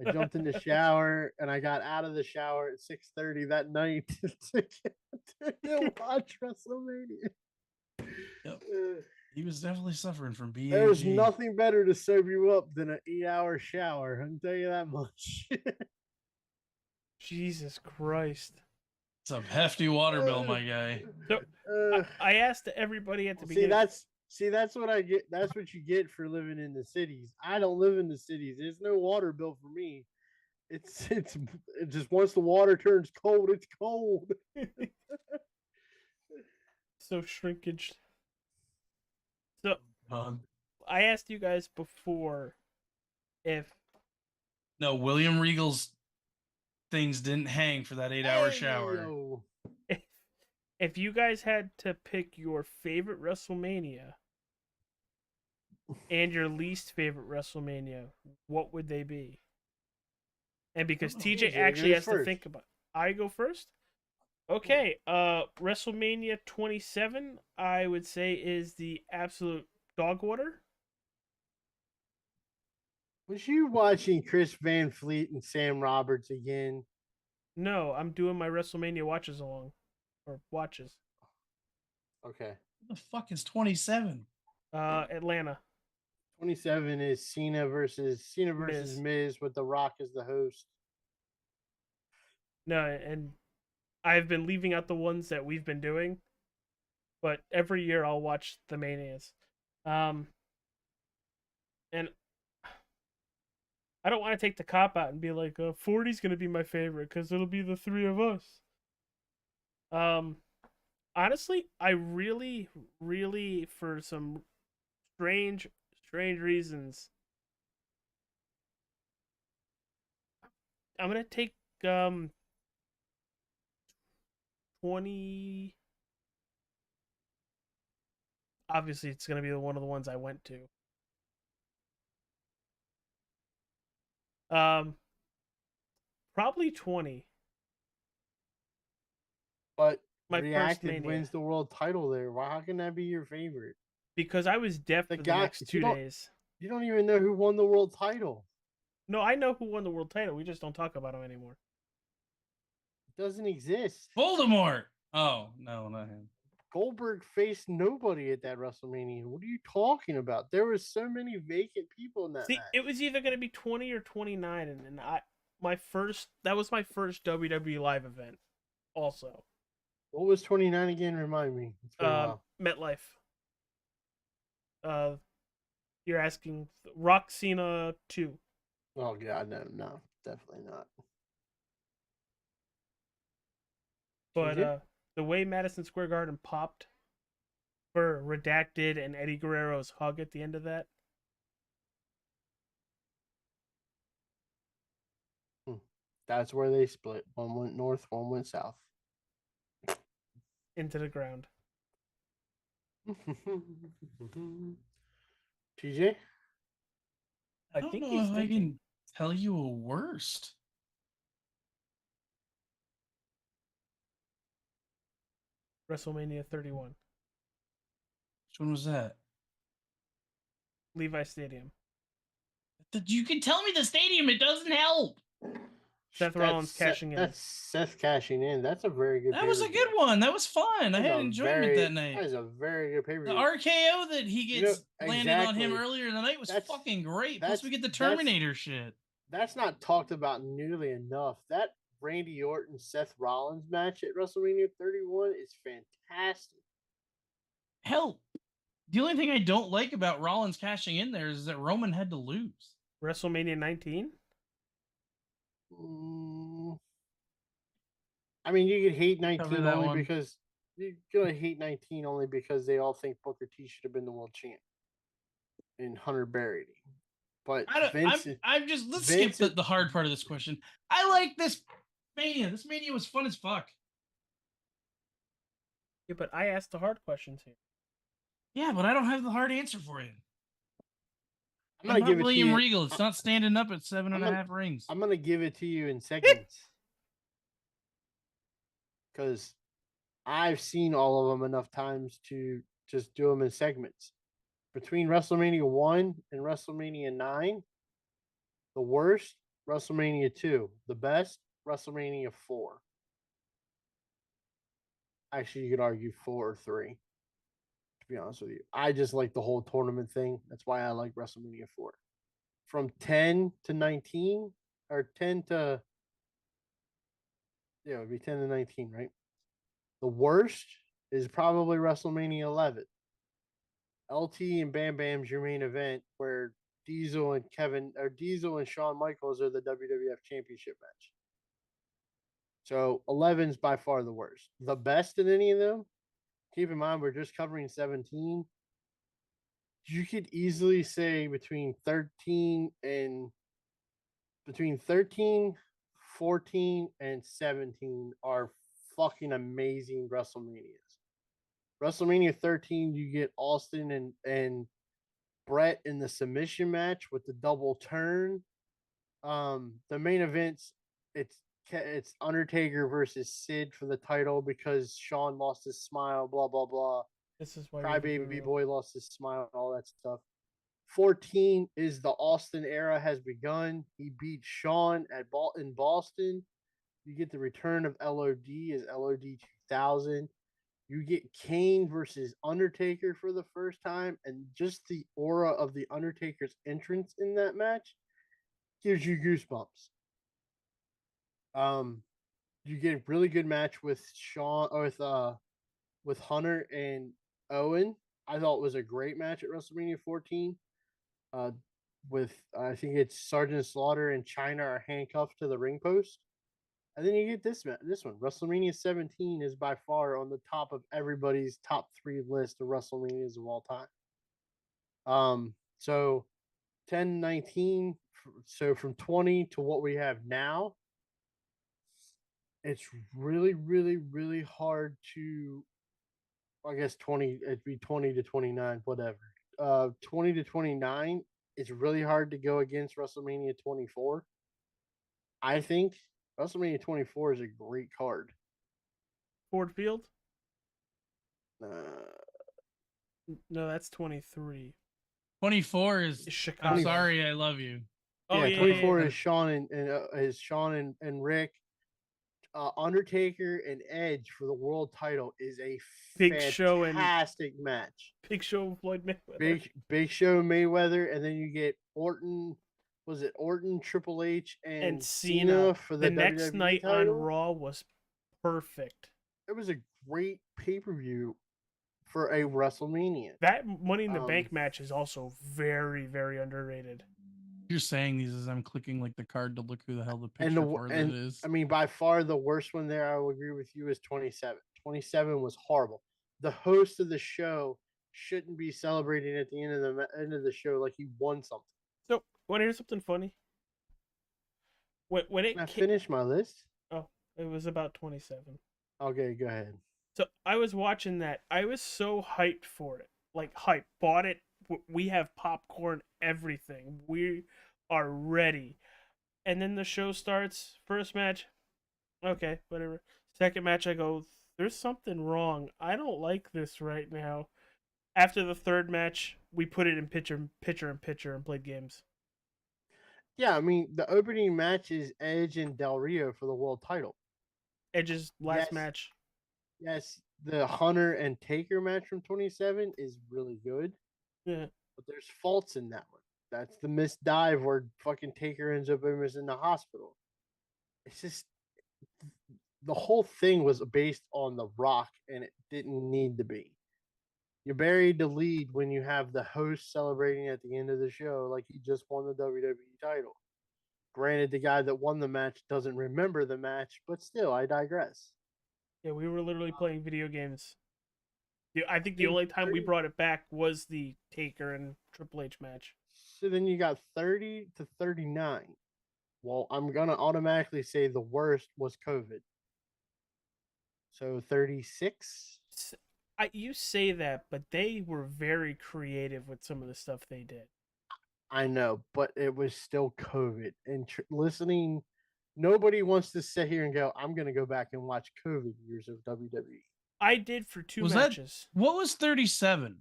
Speaker 1: I jumped in the shower, and I got out of the shower at 6:30 that night to watch WrestleMania.
Speaker 5: Yep. He was definitely suffering from BAG.
Speaker 1: There's nothing better to serve you up than an 8-hour shower. I can tell you that much.
Speaker 6: Jesus Christ.
Speaker 5: It's a hefty water bill, my guy.
Speaker 6: So, I asked everybody at the beginning.
Speaker 1: That's what I get. That's what you get for living in the cities. I don't live in the cities. There's no water bill for me. It's just once the water turns cold, it's cold.
Speaker 6: So shrinkage. So I asked you guys before if
Speaker 5: William Regal's things didn't hang for that 8-hour shower.
Speaker 1: Yo.
Speaker 6: If you guys had to pick your favorite WrestleMania and your least favorite WrestleMania, what would they be? And because TJ actually has to think about it. I go first? Okay, WrestleMania 27, I would say, is the absolute dog water.
Speaker 1: Was you watching Chris Van Fleet and Sam Roberts again?
Speaker 6: No, I'm doing my WrestleMania watches along. Or watches.
Speaker 1: Okay.
Speaker 5: What the fuck is 27?
Speaker 6: Atlanta.
Speaker 1: 27 is Cena versus Miz with The Rock as the host.
Speaker 6: No, and I've been leaving out the ones that we've been doing, but every year I'll watch the Manias. And I don't want to take the cop out and be like, 40's going to be my favorite because it'll be the three of us. Honestly, I really, for some strange reasons, I'm going to take, 20. Obviously, it's going to be one of the ones I went to. Probably 20.
Speaker 1: But
Speaker 6: my
Speaker 1: Reacted wins the world title there. Why? How can that be your favorite?
Speaker 6: Because I was deaf for the next 2 days.
Speaker 1: You don't even know who won the world title.
Speaker 6: No, I know who won the world title. We just don't talk about him anymore.
Speaker 1: It doesn't exist.
Speaker 5: Voldemort. Oh, no, not him.
Speaker 1: Goldberg faced nobody at that WrestleMania. What are you talking about? There were so many vacant people in that match.
Speaker 6: It was either going to be 20 or 29, and that was my first WWE live event. Also,
Speaker 1: what was 29 again? Remind me.
Speaker 6: MetLife. You're asking Rock Cena 2.
Speaker 1: Oh god, no, definitely not.
Speaker 6: But the way Madison Square Garden popped for Redacted and Eddie Guerrero's hug at the end of that.
Speaker 1: That's where they split. One went north, one went south.
Speaker 6: Into the ground.
Speaker 1: TJ?
Speaker 5: I don't know if I can tell you a worst.
Speaker 6: WrestleMania 31.
Speaker 5: Which one was that?
Speaker 6: Levi Stadium.
Speaker 5: You can tell me the stadium. It doesn't help.
Speaker 6: Seth Rollins cashing in.
Speaker 1: That's Seth cashing in. That's a very good.
Speaker 5: That was a good one. That was fun. I had enjoyment that night.
Speaker 1: That is a very good pay-per-view.
Speaker 5: The RKO that he gets landed on him earlier in the night was fucking great. Plus, we get the Terminator shit.
Speaker 1: That's not talked about nearly enough. That Randy Orton Seth Rollins match at WrestleMania 31 is fantastic.
Speaker 5: Hell, the only thing I don't like about Rollins cashing in there is that Roman had to lose.
Speaker 6: WrestleMania 19.
Speaker 1: I mean, you could hate 19 only because you're gonna hate 19 only because they all think Booker T should have been the world champ and Hunter buried him. But
Speaker 5: let's skip the hard part of this question. I like this Mania. This Mania was fun as fuck.
Speaker 6: Yeah, but I asked the hard questions here.
Speaker 5: Yeah, but I don't have the hard answer for you.
Speaker 1: I'm gonna give it
Speaker 5: William
Speaker 1: to you.
Speaker 5: Regal. It's not standing up at 7.5 rings.
Speaker 1: I'm gonna give it to you in segments because I've seen all of them enough times to just do them in segments. between WrestleMania 1 and WrestleMania 9, the worst, WrestleMania 2. The best, WrestleMania 4. Actually, you could argue 4 or 3, to be honest with you. I just like the whole tournament thing. That's why I like WrestleMania 4. From 10 to 19, or 10 to, yeah, it would be 10 to 19, right? The worst is probably WrestleMania 11. LT and Bam Bam's your main event, where Diesel and Shawn Michaels are the WWF Championship match. So 11's by far the worst. The best in any of them, keep in mind we're just covering 17. You could easily say between 13, 14, and 17 are fucking amazing WrestleManias. WrestleMania 13, you get Austin and Brett in the submission match with the double turn. The main events, it's Undertaker versus Sid for the title because Shawn lost his smile, blah blah blah.
Speaker 6: This is why
Speaker 1: Crybaby Boy lost his smile, all that stuff. 14 is the Austin era has begun. He beat Shawn in Boston. You get the return of LOD as LOD 2000. You get Kane versus Undertaker for the first time, and just the aura of the Undertaker's entrance in that match gives you goosebumps. You get a really good match with with Hunter and Owen. I thought it was a great match at WrestleMania 14. With I think it's Sergeant Slaughter and China are handcuffed to the ring post. And then you get this one. WrestleMania 17 is by far on the top of everybody's top 3 list of WrestleManias of all time. So 10, 19, so from 20 to what we have now, it's really, really, really hard to, I guess 20, it'd be 20 to 29, whatever. 20 to 29, it's really hard to go against WrestleMania 24. I think WrestleMania 24 is a great card.
Speaker 6: Ford Field?
Speaker 1: Uh,
Speaker 6: No, that's 23.
Speaker 5: 24 is
Speaker 6: Chicago.
Speaker 5: I'm sorry, I love you.
Speaker 6: Oh,
Speaker 1: yeah,
Speaker 6: yeah,
Speaker 1: 24
Speaker 6: yeah.
Speaker 1: is Shawn and Rick. Undertaker and Edge for the world title is a
Speaker 6: Big Show and
Speaker 1: fantastic match.
Speaker 6: Big Show and Floyd Mayweather.
Speaker 1: Big Show Mayweather, and then you get Orton. Was it Orton, Triple H, and Cena for the
Speaker 6: next
Speaker 1: WWE
Speaker 6: night
Speaker 1: title?
Speaker 6: on Raw was perfect.
Speaker 1: It was a great pay-per-view for a WrestleMania.
Speaker 6: That Money in the Bank match is also very, very underrated.
Speaker 5: You're saying these as I'm clicking like the card to look who the hell the picture for that is.
Speaker 1: I mean, by far the worst one there, I will agree with you, is 27. 27 was horrible. The host of the show shouldn't be celebrating at the end of the show like he won something.
Speaker 6: So, want to hear something funny? When it
Speaker 1: finished my list.
Speaker 6: Oh, it was about 27.
Speaker 1: Okay, go ahead.
Speaker 6: So I was watching that. I was so hyped for it. Like hyped. Bought it. We have popcorn, everything. We are ready. And then the show starts. First match. Okay, whatever. Second match, I go, there's something wrong. I don't like this right now. After the third match, we put it in picture and played games.
Speaker 1: Yeah, I mean, the opening match is Edge and Del Rio for the world title.
Speaker 6: Edge's last match.
Speaker 1: Yes, the Hunter and Taker match from 27 is really good.
Speaker 6: Yeah.
Speaker 1: But there's faults in that one. That's the missed dive where fucking Taker ends up almost in the hospital. It's just, the whole thing was based on The Rock, and it didn't need to be. You buried the lead when you have the host celebrating at the end of the show like he just won the WWE title. Granted, the guy that won the match doesn't remember the match, but still, I digress.
Speaker 6: Yeah, we were literally playing video games. I think the only time we brought it back was the Taker and Triple H match.
Speaker 1: So then you got 30 to 39. Well, I'm going to automatically say the worst was COVID. So 36?
Speaker 6: You say that, but they were very creative with some of the stuff they did.
Speaker 1: I know, but it was still COVID. And listening, nobody wants to sit here and go, I'm going to go back and watch COVID years of WWE.
Speaker 6: I did for two matches.
Speaker 5: What was 37?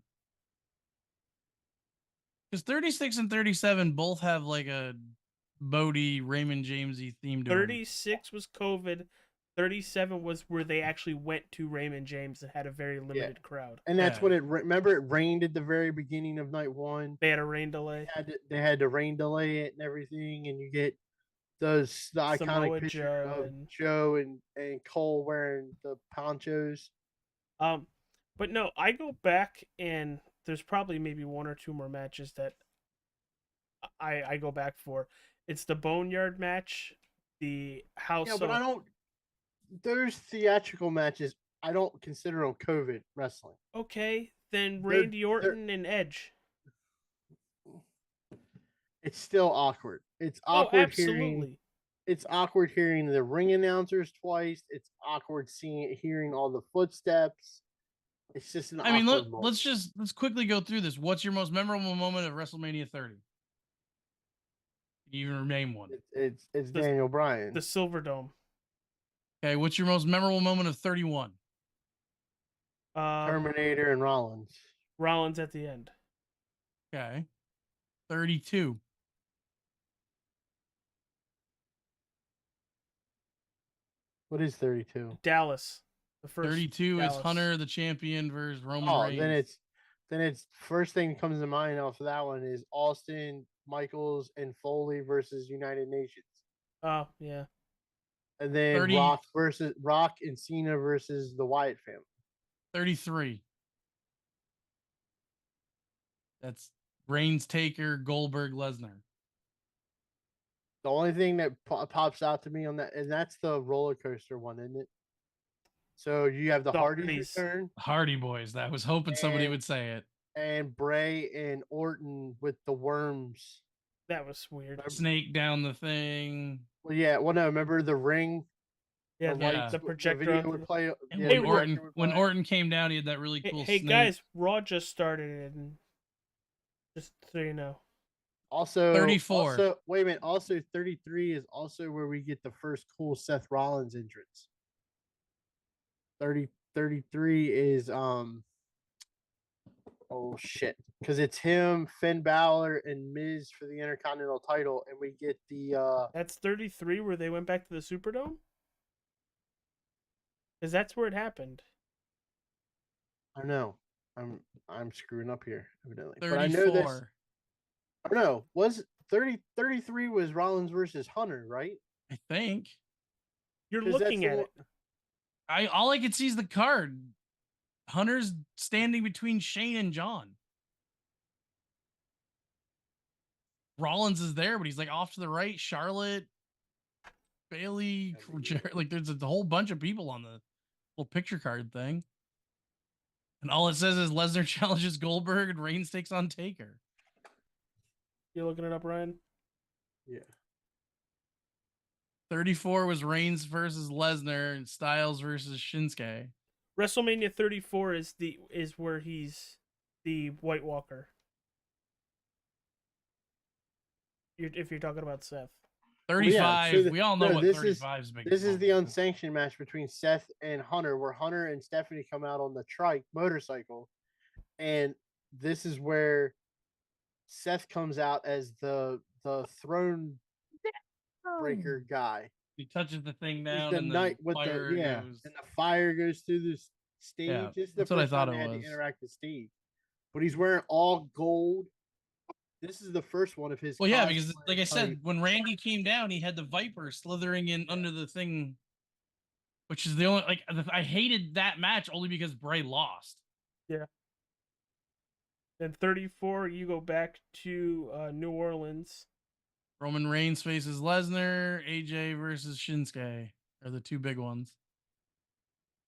Speaker 5: Because 36 and 37 both have like a Bodie, Raymond Jamesy theme to them.
Speaker 6: 36 was COVID. 37 was where they actually went to Raymond James and had a very limited crowd.
Speaker 1: And that's
Speaker 5: Yeah.
Speaker 1: what remember it rained at the very beginning of night one.
Speaker 6: They had a rain delay.
Speaker 1: They had to rain delay it and everything, and you get the
Speaker 6: Samoa
Speaker 1: iconic picture
Speaker 6: Joe
Speaker 1: of
Speaker 6: and-
Speaker 1: Joe and Cole wearing the ponchos.
Speaker 6: But no, I go back and there's probably maybe one or two more matches that I go back for. It's the Boneyard match, the House.
Speaker 1: Yeah, but I don't. Those theatrical matches, I don't consider them COVID wrestling.
Speaker 6: Okay, then
Speaker 1: They're-
Speaker 6: Randy Orton and Edge.
Speaker 1: It's still awkward. It's
Speaker 6: Oh,
Speaker 1: awkward
Speaker 6: absolutely.
Speaker 1: hearing. It's awkward hearing the ring announcers twice. It's awkward hearing all the footsteps. It's just an.
Speaker 5: I mean,
Speaker 1: awkward moment.
Speaker 5: let's quickly go through this. What's your most memorable moment of WrestleMania 30? Can you even name one?
Speaker 1: It's
Speaker 6: The-
Speaker 1: Daniel Bryan.
Speaker 6: The Silver Dome.
Speaker 5: Okay, what's your most memorable moment of 31?
Speaker 1: Terminator and Rollins.
Speaker 6: Rollins at the end.
Speaker 5: Okay. 32.
Speaker 1: What is 32?
Speaker 6: Dallas. The first
Speaker 5: 32 is
Speaker 6: Dallas.
Speaker 5: Hunter the champion versus Roman
Speaker 1: Oh,
Speaker 5: Reigns.
Speaker 1: then it's first thing that comes to mind off of that one is Austin, Michaels, and Foley versus United Nations.
Speaker 6: Oh, yeah.
Speaker 1: And then
Speaker 5: 30
Speaker 1: Rock and Cena versus the Wyatt family.
Speaker 5: 33. That's Reigns, Taker, Goldberg, Lesnar.
Speaker 1: The only thing that pops out to me on that, and that's the roller coaster one, isn't it? So you have the
Speaker 6: The
Speaker 1: Hardys
Speaker 6: Hardys.
Speaker 1: return
Speaker 5: Hardy Boys. I was hoping somebody
Speaker 1: And-
Speaker 5: would say it.
Speaker 1: and Bray and Orton with the worms.
Speaker 6: That was weird.
Speaker 5: Snake down the thing.
Speaker 1: Well, yeah. Well, no. Remember the ring?
Speaker 6: Yeah,
Speaker 1: the
Speaker 6: the,
Speaker 5: lights-
Speaker 6: the
Speaker 1: the
Speaker 6: projector.
Speaker 1: video
Speaker 6: on
Speaker 1: would
Speaker 6: the-
Speaker 1: play.
Speaker 5: And
Speaker 1: yeah,
Speaker 5: when
Speaker 1: the
Speaker 5: Orton
Speaker 1: projector would
Speaker 5: when
Speaker 1: play.
Speaker 5: Orton came down, he had that really
Speaker 6: Hey,
Speaker 5: cool
Speaker 6: hey
Speaker 5: snake.
Speaker 6: guys, Raw just started, and just so you know.
Speaker 1: Also,
Speaker 5: 34.
Speaker 1: Also, wait a minute. Also, 33 is also where we get the first cool Seth Rollins entrance. 33 is oh shit, because it's him, Finn Balor, and Miz for the Intercontinental title, and we get the
Speaker 6: That's 33 where they went back to the Superdome? Because that's where it happened.
Speaker 1: I don't know. I'm screwing up here evidently, but I know this.
Speaker 5: 34.
Speaker 1: I don't know. Was 33 was Rollins versus Hunter, right?
Speaker 5: I think.
Speaker 6: You're
Speaker 1: 'Cause that's
Speaker 6: looking
Speaker 1: the
Speaker 6: at
Speaker 1: one-
Speaker 6: it.
Speaker 5: All I could see is the card. Hunter's standing between Shane and John. Rollins is there, but he's like off to the right. Charlotte, Bailey, like there's a whole bunch of people on the little picture card thing. And all it says is Lesnar challenges Goldberg and Reigns takes on Taker.
Speaker 6: You're looking it up, Ryan?
Speaker 1: Yeah.
Speaker 5: 34 was Reigns versus Lesnar and Styles versus Shinsuke.
Speaker 6: WrestleMania 34 is where he's the White Walker. If you're talking about Seth.
Speaker 5: 35.
Speaker 1: so
Speaker 5: we all know
Speaker 1: no,
Speaker 5: what
Speaker 1: this
Speaker 5: 35 is.
Speaker 1: This is the unsanctioned match between Seth and Hunter, where Hunter and Stephanie come out on the trike motorcycle, and this is where Seth comes out as the throne breaker guy.
Speaker 5: He touches the thing
Speaker 1: He's
Speaker 5: down
Speaker 1: the
Speaker 5: and
Speaker 1: knight
Speaker 5: the
Speaker 1: with
Speaker 5: fire
Speaker 1: the
Speaker 5: goes.
Speaker 1: and the fire goes through the stage.
Speaker 5: Yeah,
Speaker 1: This is the
Speaker 5: that's what I
Speaker 1: first
Speaker 5: thought
Speaker 1: time
Speaker 5: it
Speaker 1: they had
Speaker 5: was.
Speaker 1: to interact with stage, but he's wearing all gold. This is the first one of his.
Speaker 5: Well, yeah, because
Speaker 1: cosplay
Speaker 5: like I said,
Speaker 1: type.
Speaker 5: when Randy came down, he had the Viper slithering in under the thing, which is the only like I hated that match only because Bray lost.
Speaker 6: Then 34, you go back to New Orleans.
Speaker 5: Roman Reigns faces Lesnar, AJ versus Shinsuke are the two big ones.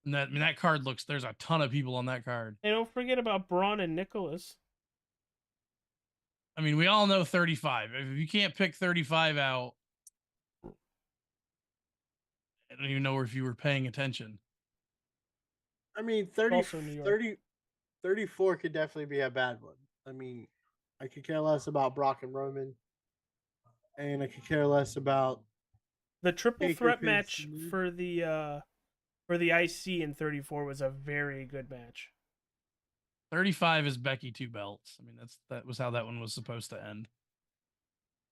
Speaker 5: And that card looks. There's a ton of people on that card.
Speaker 6: And don't forget about Braun and Nicholas.
Speaker 5: I mean, we all know 35. If you can't pick 35 out, I don't even know if you were paying attention.
Speaker 1: I mean, 30,
Speaker 6: Also New York.
Speaker 1: 30, 34 could definitely be a bad one. I mean, I could care less about Brock and Roman, and I could care less about.
Speaker 6: The triple
Speaker 1: Taker
Speaker 6: threat
Speaker 1: pins
Speaker 6: match
Speaker 1: Cena.
Speaker 6: for the IC in 34 was a very good match.
Speaker 1: I mean,
Speaker 5: Well, yeah, because like I said, when Randy came down, he had the Viper slithering in under the thing, which is the only like I said, 35 is Becky 2 belts. I mean, that was how that one was supposed to end.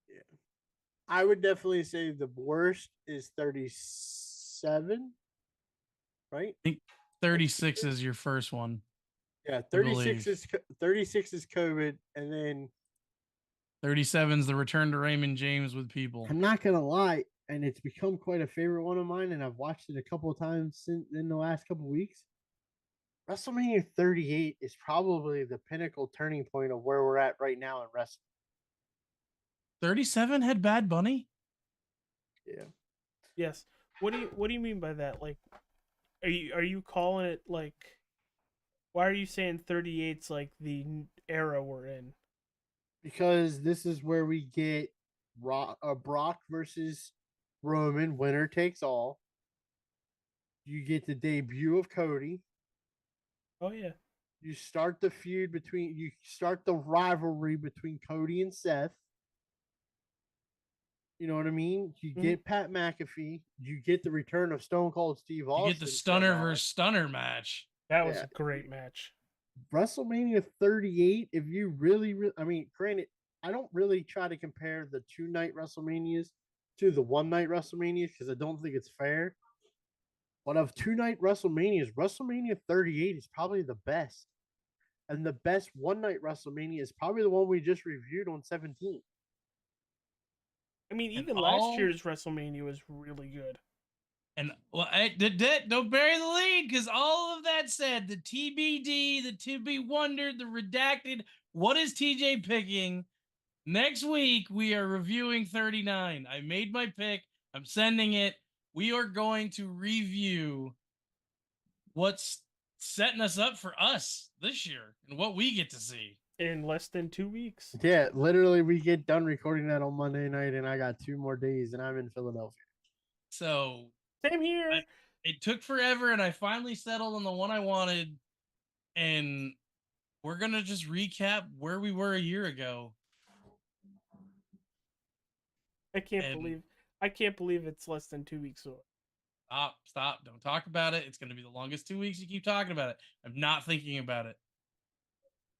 Speaker 1: Yeah. I would definitely say the worst is 37, right?
Speaker 5: I think 36 is your first one.
Speaker 1: Yeah,
Speaker 5: I believe.
Speaker 1: 36 is COVID, and then
Speaker 5: 37 is the return to Raymond James with people.
Speaker 1: I'm not gonna lie, and it's become quite a favorite one of mine, and I've watched it a couple of times in the last couple of weeks. WrestleMania 38 is probably the pinnacle turning point of where we're at right now in wrestling.
Speaker 5: 37 had Bad Bunny?
Speaker 1: Yeah.
Speaker 6: Yes. What do you mean by that? Like, are you calling it like? Why are you saying 38's like the era we're in?
Speaker 1: Because this is where we get Brock versus Roman, winner takes all. You get the debut of Cody.
Speaker 6: Oh yeah.
Speaker 1: You start the rivalry between Cody and Seth. You know what I mean? You get Pat McAfee. You get the return of Stone Cold Steve Austin.
Speaker 5: You get the Stunner versus Stunner match.
Speaker 6: That was a great match.
Speaker 1: WrestleMania 38, if you really, I mean, granted, I don't really try to compare the 2-night WrestleManias to the 1-night WrestleManias because I don't think it's fair. But of 2-night WrestleManias, WrestleMania 38 is probably the best. And the best 1-night WrestleMania is probably the one we just reviewed on 17.
Speaker 6: I mean, even last year's WrestleMania was really good.
Speaker 5: And well, don't bury the lead, because all of that said, the TBD, the to be wondered, the redacted. What is TJ picking? Next week we are reviewing 39. I made my pick. I'm sending it. We are going to review what's setting us up for us this year and what we get to see
Speaker 6: in less than 2 weeks.
Speaker 1: Yeah, literally, we get done recording that on Monday night, and I got 2 more days, and I'm in Philadelphia.
Speaker 5: So
Speaker 6: same here.
Speaker 5: It took forever, and I finally settled on the one I wanted. And we're gonna just recap where we were a year ago.
Speaker 6: I can't believe it's less than 2 weeks away.
Speaker 5: Stop! Don't talk about it. It's gonna be the longest 2 weeks you keep talking about it. I'm not thinking about it.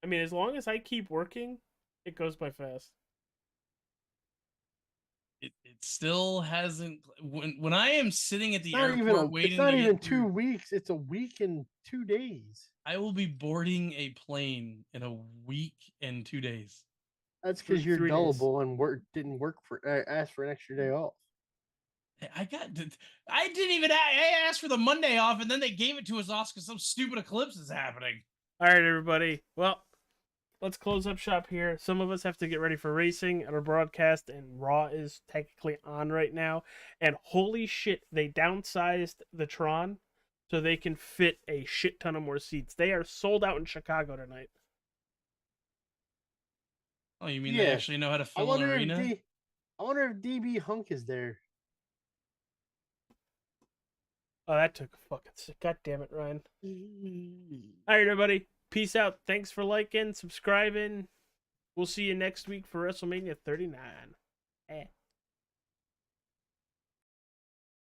Speaker 6: I mean, as long as I keep working, it goes by fast.
Speaker 5: It still hasn't. When I am sitting at the airport waiting,
Speaker 1: it's not even 2 weeks. It's a week and 2 days.
Speaker 5: I will be boarding a plane in a week and 2 days.
Speaker 1: That's because you're gullible and didn't work for ask for an extra day off.
Speaker 5: I didn't even ask for the Monday off, and then they gave it to us off because some stupid eclipse is happening.
Speaker 6: All right, everybody. Well, let's close up shop here. Some of us have to get ready for racing at our broadcast, and Raw is technically on right now. And holy shit, they downsized the Tron so they can fit a shit ton of more seats. They are sold out in Chicago tonight.
Speaker 5: Oh, you mean they actually know how to fill an arena?
Speaker 1: I wonder if DB Hunk is there.
Speaker 6: Oh, that took a fucking sick. God damn it, Ryan. All right, everybody. Peace out. Thanks for liking, subscribing. We'll see you next week for WrestleMania 39.